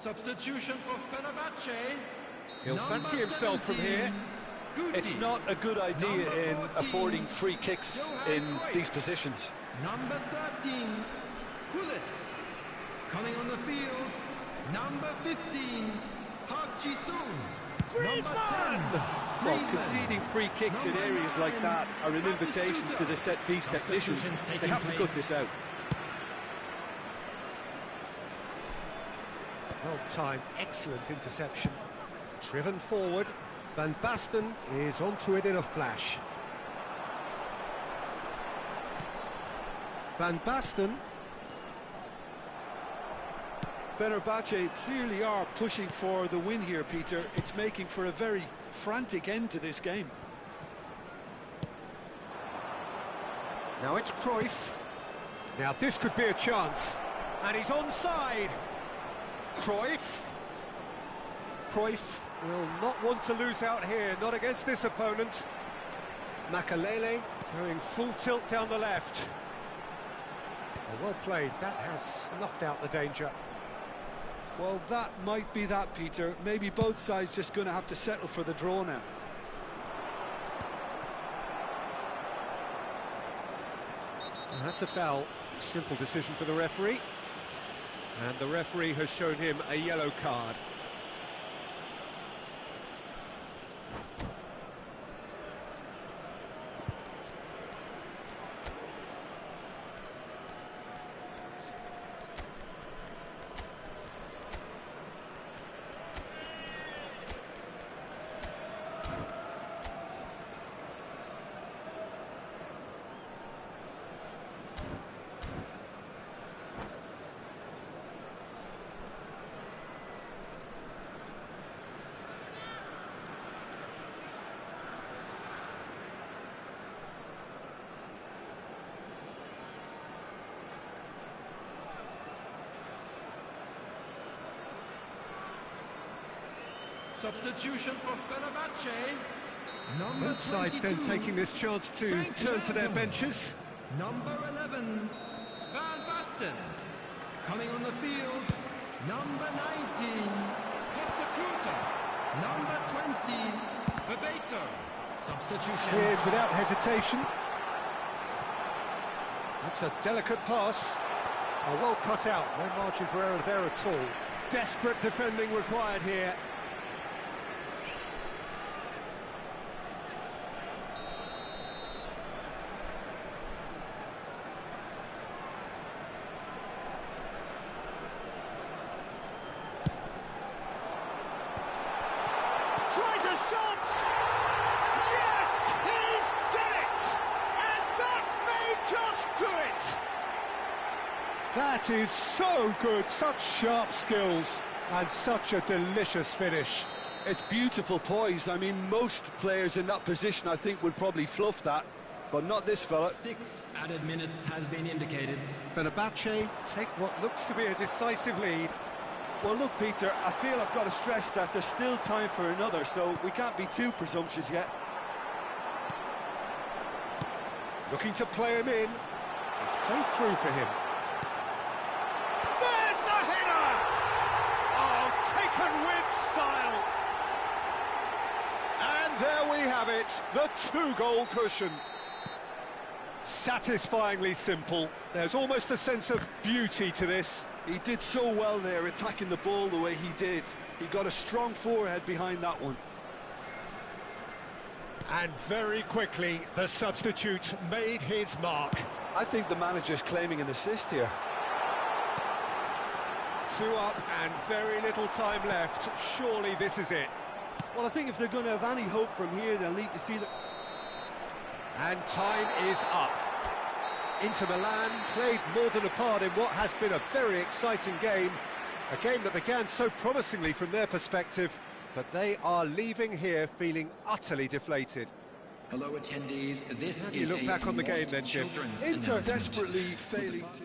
Substitution for Fenerbahce. He'll fancy himself from here. It's not a good idea in affording free kicks in these positions. Number 13, Gullit. Coming on the field, number 15, Park Ji-sung. Griezmann! Well, conceding free kicks in areas like that are an invitation to the set-piece technicians. They have to cut this out. Well-timed, excellent interception. Driven forward. Van Basten is onto it in a flash. Van Basten. Fenerbahce clearly are pushing for the win here, Peter. It's making for a very frantic end to this game. Now it's Cruyff. Now this could be a chance. And he's onside. Cruyff. Cruyff will not want to lose out here, not against this opponent. Makalele going full tilt down the left. Well played, that has snuffed out the danger. Well, that might be that, Peter. Maybe both sides just going to have to settle for the draw now. And that's a foul. Simple decision for the referee. And the referee has shown him a yellow card. Substitution for Fenerbahce. Number Both sides then 22, taking this chance to turn to their benches. Number 11, Van Basten. Coming on the field, number 19, Costa. Number 20, Bebeto. Substitution. Cleared without hesitation. That's a delicate pass. Oh, well cut out, no margin for error there at all. Desperate defending required here. Tries a shot! Yes, he's done it! And that may just do it! That is so good, such sharp skills, and such a delicious finish. It's beautiful poise. I mean, most players in that position, I think, would probably fluff that, but not this fella. 6 added minutes has been indicated. Fenerbahce take what looks to be a decisive lead. Well, look, Peter, I feel I've got to stress that there's still time for another, so we can't be too presumptuous yet. Looking to play him in. It's played through for him. There's the header! Oh, taken with style! And there we have it, the two-goal cushion. Satisfyingly simple. There's almost a sense of beauty to this. He did so well there, attacking the ball the way he did. He got a strong forehead behind that one. And very quickly, the substitute made his mark. I think the manager's claiming an assist here. 2 up and very little time left. Surely this is it. Well, I think if they're going to have any hope from here, they'll need to see the... And time is up. Inter Milan played more than a part in what has been a very exciting game. A game that began so promisingly from their perspective, but they are leaving here feeling utterly deflated. Hello attendees, this How do you look back on the game then, Jim? Inter desperately failing to...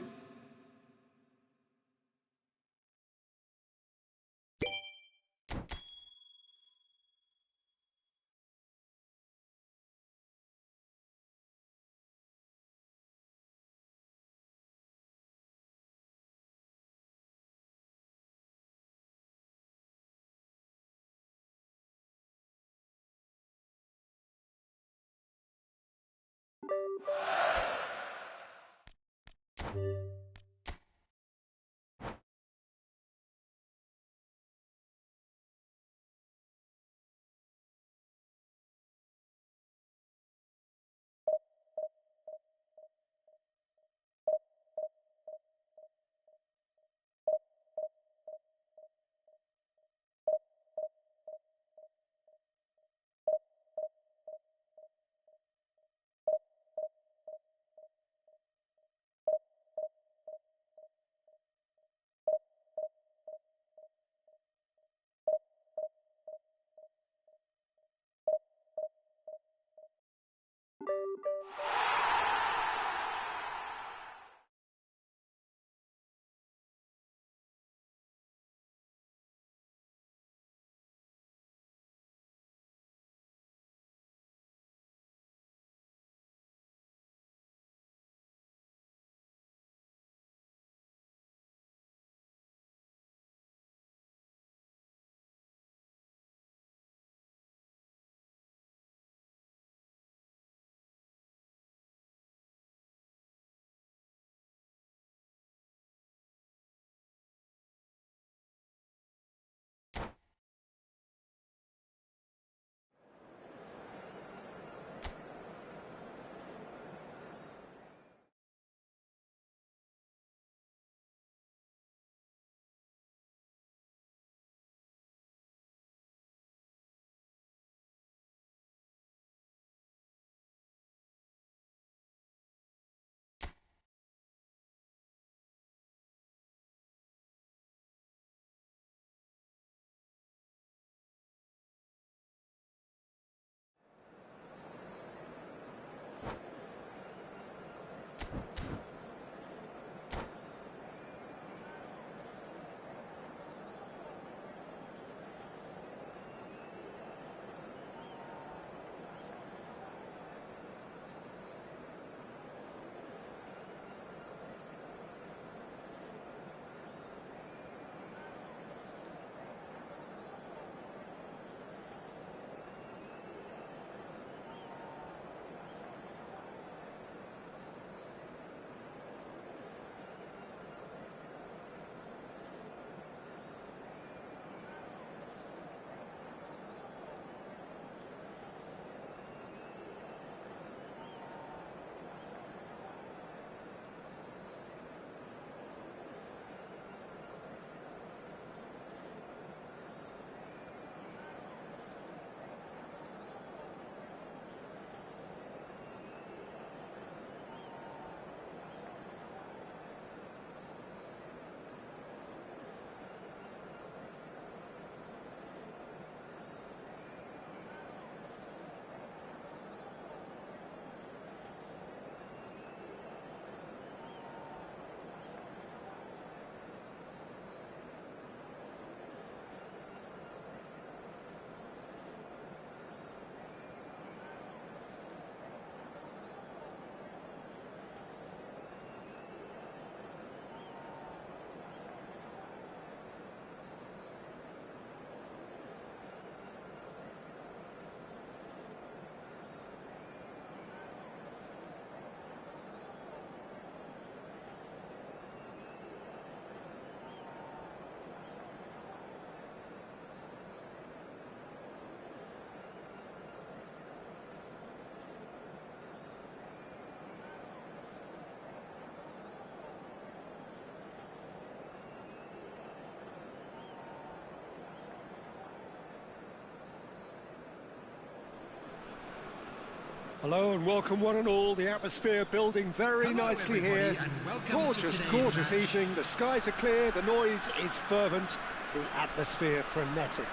Hello and welcome one and all. The atmosphere building very Hello, nicely here. everybody, and welcome Gorgeous, to today's gorgeous match. evening. The skies are clear, the noise is fervent, the atmosphere frenetic.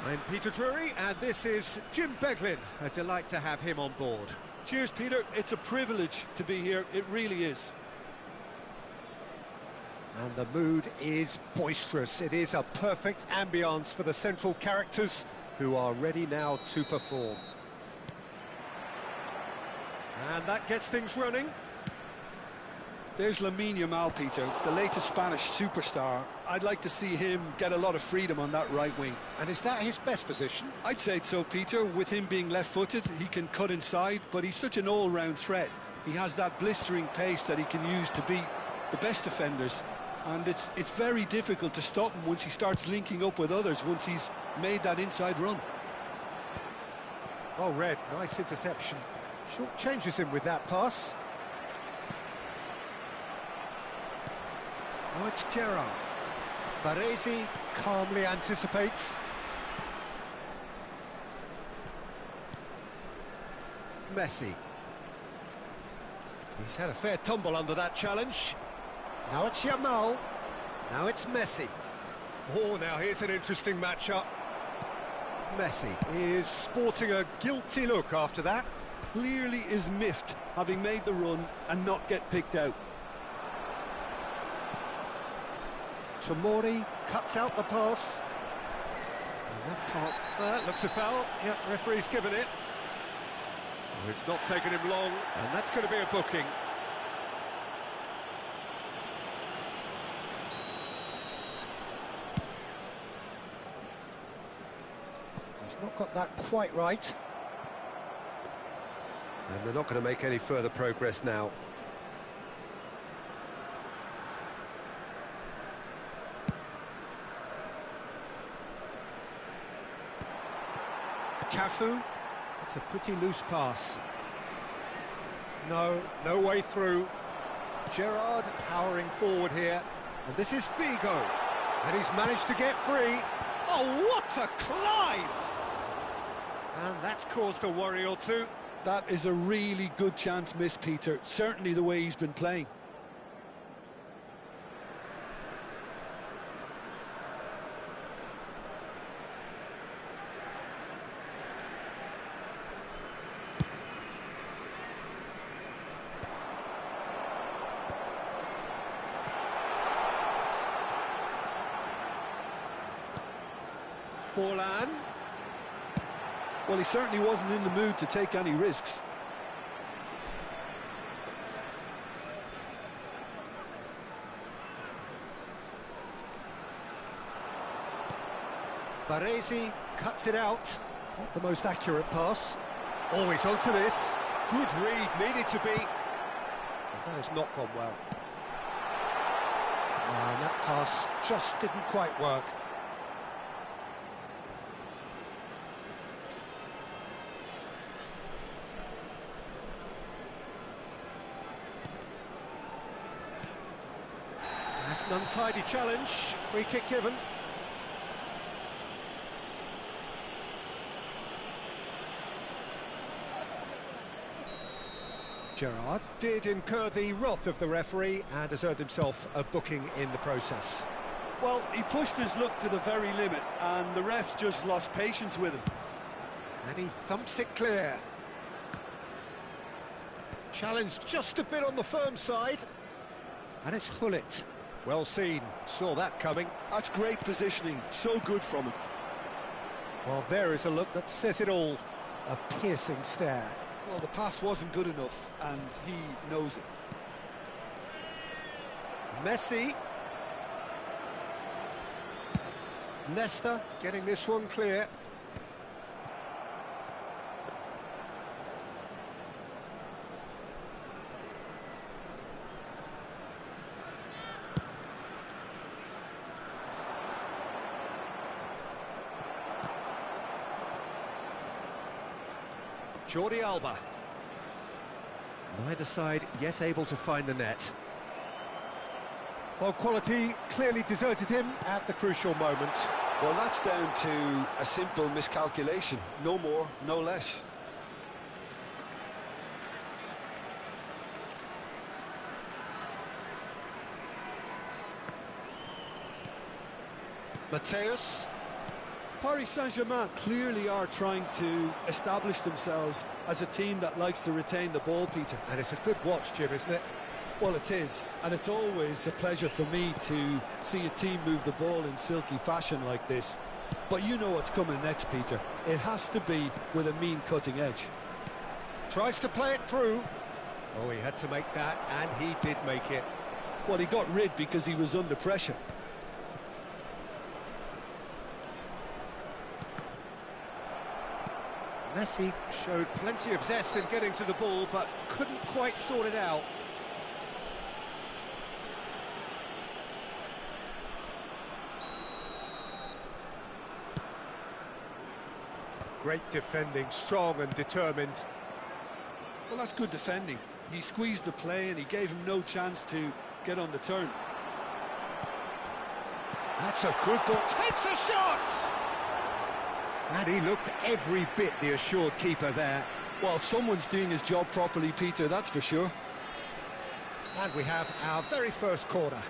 I'm Peter Drury and this is Jim Beglin. A delight to have him on board. Cheers, Peter. It's a privilege to be here. It really is. And the mood is boisterous. It is a perfect ambience for the central characters who are ready now to perform. And that gets things running. There's Lamine Yamal, Peter, the latest Spanish superstar. I'd like to see him get a lot of freedom on that right wing. And is that his best position? I'd say so, Peter. With him being left-footed, he can cut inside, but he's such an all-round threat. He has that blistering pace that he can use to beat the best defenders. And it's very difficult to stop him once he starts linking up with others, once he's made that inside run. Well read, nice interception. Short changes him with that pass. Oh, it's Gerrard. Baresi calmly anticipates. Messi. He's had a fair tumble under that challenge. Now it's Yamal. Now it's Messi. Oh, now here's an interesting matchup. Messi is sporting a guilty look after that. Clearly is miffed, having made the run and not get picked out. Tomori cuts out the pass. And that looks a foul. Yep, referee's given it. Oh, it's not taken him long, and that's going to be a booking. He's not got that quite right. And they're not going to make any further progress now. Cafu, it's a pretty loose pass. No way through. Gerrard powering forward here, and this is Figo, and he's managed to get free. Oh, what a climb! And that's caused a worry or two. That is a really good chance missed, Peter, certainly the way he's been playing. Forlan. Well, he certainly wasn't in the mood to take any risks. Baresi cuts it out. Not the most accurate pass. Oh, he's onto this. Good read, needed to be. And that has not gone well. And that pass just didn't quite work. That's an untidy challenge. Free kick given. Gerrard did incur the wrath of the referee and has earned himself a booking in the process. Well, he pushed his luck to the very limit, and the refs just lost patience with him. And he thumps it clear. Challenge just a bit on the firm side. And it's Hullet. Well seen, saw that coming. That's great positioning, so good from him. Well, there is a look that says it all. A piercing stare. Well, the pass wasn't good enough, and he knows it. Messi. Nesta getting this one clear. Jordi Alba. Neither side yet able to find the net. Well, quality clearly deserted him at the crucial moment. Well, that's down to a simple miscalculation. No more, no less. Mateus. Paris Saint-Germain clearly are trying to establish themselves as a team that likes to retain the ball, Peter. And it's a good watch, Jim, isn't it? Well, it is, and it's always a pleasure for me to see a team move the ball in silky fashion like this. But you know what's coming next, Peter. It has to be with a mean cutting edge. Tries to play it through. Oh, he had to make that, and he did make it. Well, he got rid because he was under pressure. Messi showed plenty of zest in getting to the ball, but couldn't quite sort it out. Great defending, strong and determined. Well, that's good defending. He squeezed the play and he gave him no chance to get on the turn. That's a good ball. Takes a shot! And he looked every bit the assured keeper there. Well, someone's doing his job properly, Peter, that's for sure. And we have our very first corner.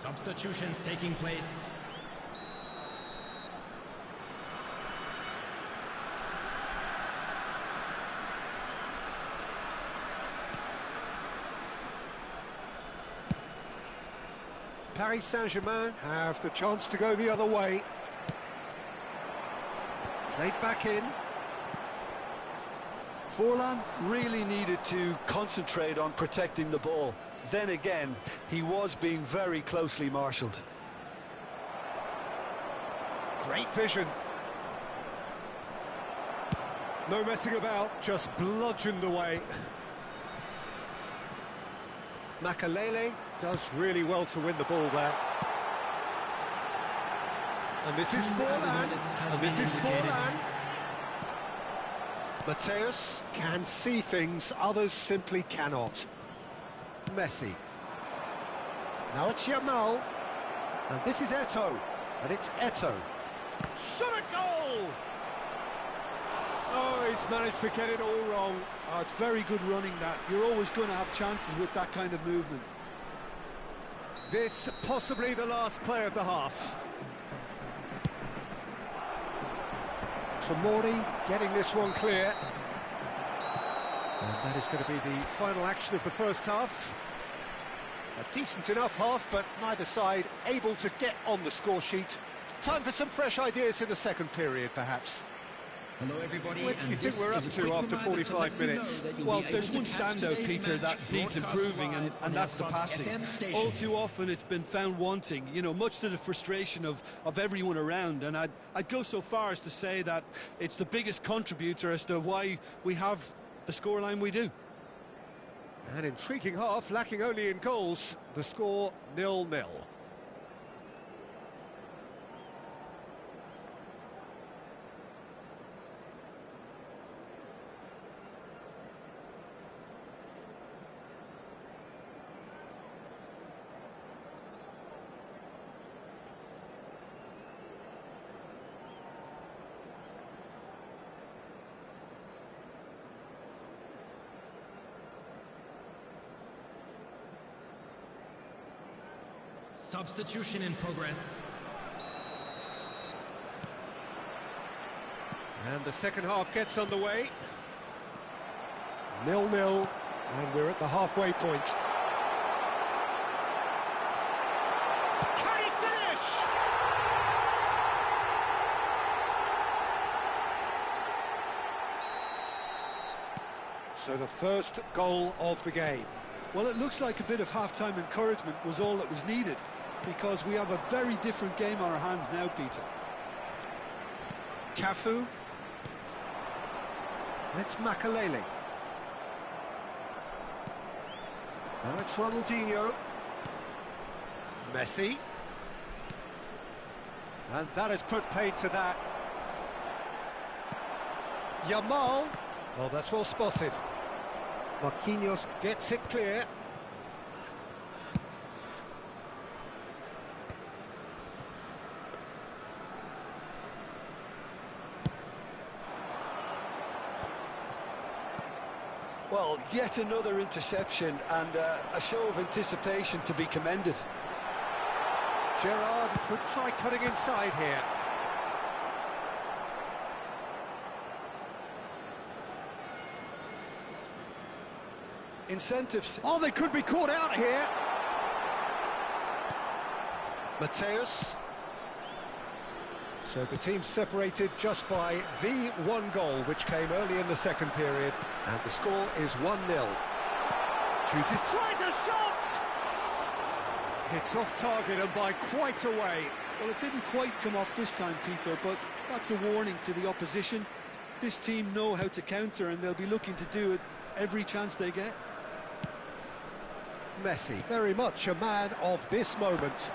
Substitutions taking place. Paris Saint-Germain have the chance to go the other way. Played back in. Forlan really needed to concentrate on protecting the ball. Then again, he was being very closely marshalled. Great vision. No messing about, just bludgeoned away. Makalele does really well to win the ball there. And this is Forlan. And this is Forlan. Mateus can see things others simply cannot. Messi. Now it's Yamal. And this is Eto'o. And it's Eto'o. Shot a goal! Oh, he's managed to get it all wrong. Oh, it's very good running that. You're always going to have chances with that kind of movement. This possibly the last play of the half. Tomori getting this one clear. And that is going to be the final action of the first half. A decent enough half, but neither side able to get on the score sheet. Time for some fresh ideas in the second period, perhaps. Hello everybody. What do you think we're up to after 45 minutes? Well, there's one standout, Peter, that needs improving, and that's the passing. All too often it's been found wanting, you know, much to the frustration of everyone around. And I'd go so far as to say that it's the biggest contributor as to why we have the scoreline we do. An intriguing half, lacking only in goals. The score 0-0. Substitution in progress. And the second half gets underway. 0-0, and we're at the halfway point. Can he finish? So the first goal of the game. Well, it looks like a bit of half-time encouragement was all that was needed, because we have a very different game on our hands now, Peter. Cafu. It's Makalele. Now it's Ronaldinho. Messi. And that has put paid to that. Yamal. Oh, that's well spotted. Marquinhos gets it clear. Well, yet another interception and a show of anticipation to be commended. Gerrard could try cutting inside here. Incentives. Oh, they could be caught out here. Mateus. So the team separated just by the one goal, which came early in the second period, and the score is 1-0. Tries a shot! It's off target and by quite a way. Well, it didn't quite come off this time, Peter, but that's a warning to the opposition. This team know how to counter, and they'll be looking to do it every chance they get. Messi, very much a man of this moment.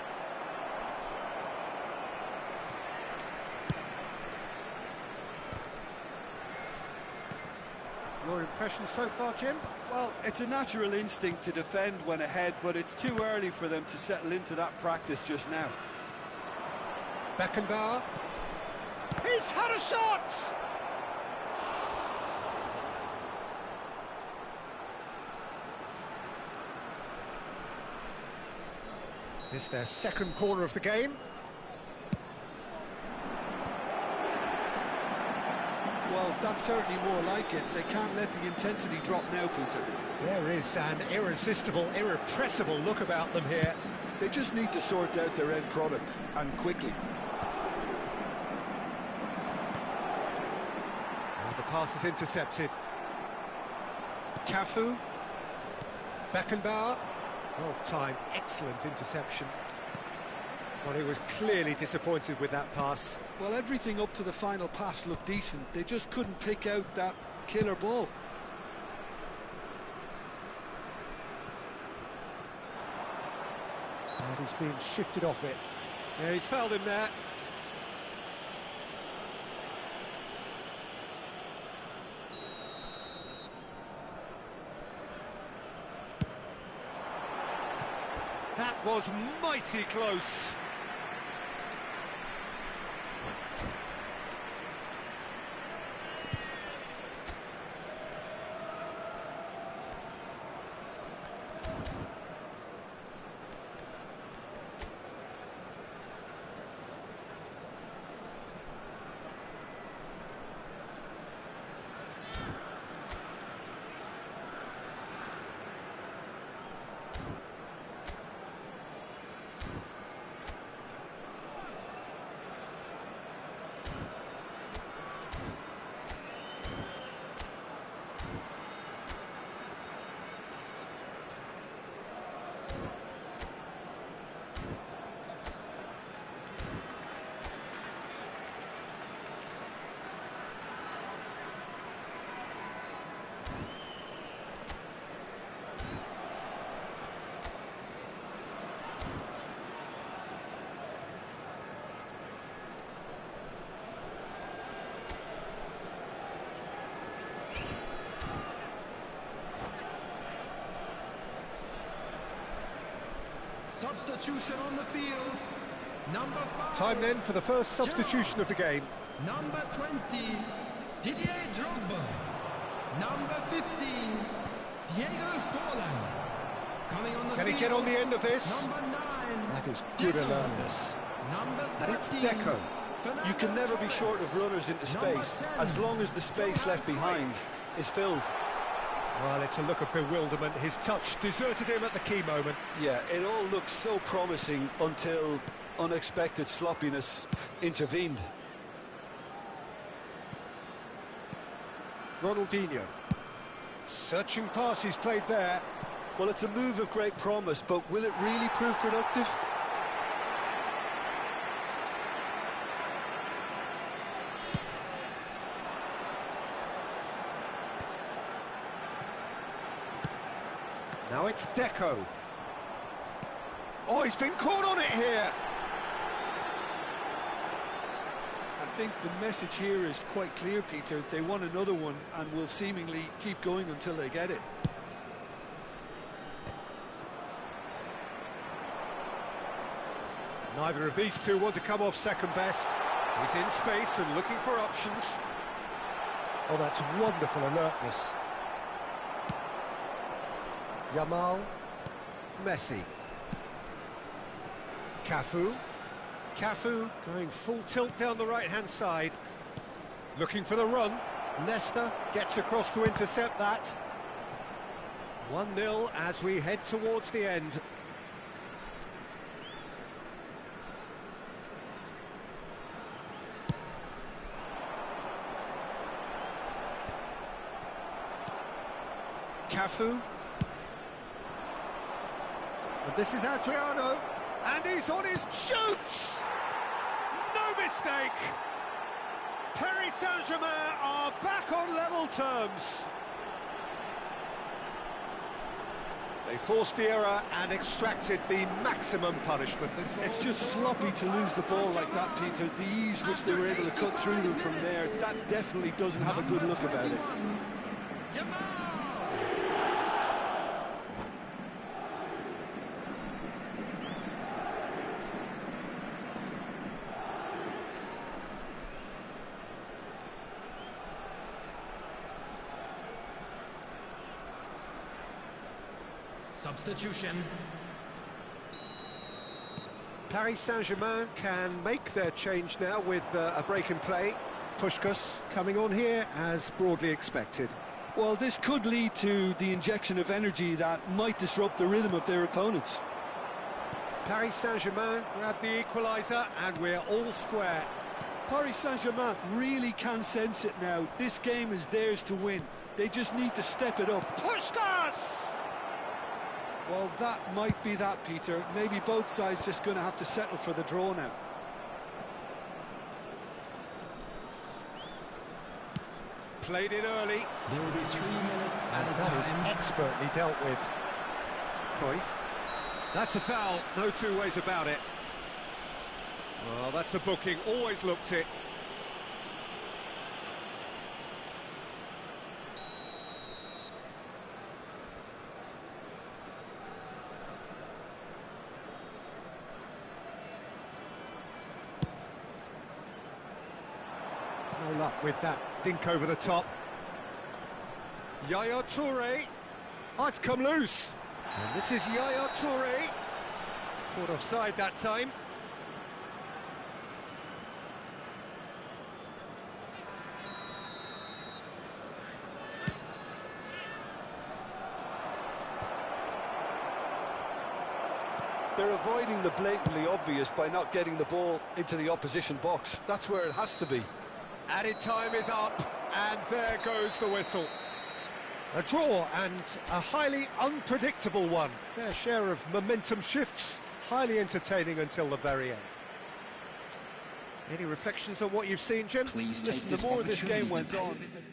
Your impression so far, Jim? Well, it's a natural instinct to defend when ahead, but it's too early for them to settle into that practice just now. Beckenbauer. He's had a shot! It's their second corner of the game. Well, that's certainly more like it. They can't let the intensity drop now, Peter. There is an irresistible, irrepressible look about them here. They just need to sort out their end product, and quickly. And the pass is intercepted. Cafu. Beckenbauer. Well timed, excellent interception. Well, he was clearly disappointed with that pass. Well, everything up to the final pass looked decent. They just couldn't pick out that killer ball. And he's been shifted off it. Yeah, he's fouled him there. That was mighty close. Substitution on the field. Number 5. Time then for the first substitution of the game. Number 20, Didier Drogba. Number 15, Diego Forlan. Coming on the Can he field, get on the end of this? number 9. That is good Deco. alertness. Number And it's 13, Deco. You can never be short of runners into space, as long as the space left behind is filled. Well, it's a look of bewilderment. His touch deserted him at the key moment. Yeah, it all looked so promising until unexpected sloppiness intervened. Ronaldinho. Searching pass he's played there. Well, it's a move of great promise, but will it really prove productive? Now it's Deco. Oh, he's been caught on it here. I think the message here is quite clear, Peter. They want another one and will seemingly keep going until they get it. Neither of these two want to come off second best. He's in space and looking for options. Oh, that's wonderful alertness. Yamal. Messi. Cafu. Cafu going full tilt down the right-hand side. Looking for the run. Nesta gets across to intercept that. 1-0 as we head towards the end. Cafu. And this is Adriano. And he's on his shoots! No mistake! Paris Saint-Germain are back on level terms. They forced the error and extracted the maximum punishment. It's just sloppy to lose the ball like that, Peter. The ease which they were able to cut through them from there, that definitely doesn't have a good look about it. Substitution. Paris Saint-Germain can make their change now with a break in play. Puskás coming on here as broadly expected. Well, this could lead to the injection of energy that might disrupt the rhythm of their opponents. Paris Saint-Germain grab the equaliser and we're all square. Paris Saint-Germain really can sense it now. This game is theirs to win. They just need to step it up. Puskás! Well, that might be that, Peter. Maybe both sides just going to have to settle for the draw now. Played it early. There will be 3 minutes And at a that is time. expertly dealt with. Cruyff. That's a foul, no two ways about it. Well, that's a booking, always looked it. No luck with that dink over the top. Yaya Touré. Oh, it's come loose. And this is Yaya Touré. Caught offside that time. They're avoiding the blatantly obvious by not getting the ball into the opposition box. That's where it has to be. Added time is up, and there goes the whistle. A draw, and a highly unpredictable one. Fair share of momentum shifts, highly entertaining until the very end. Any reflections on what you've seen, Jim? Please Listen, take the more this opportunity game went to pay a on, visit.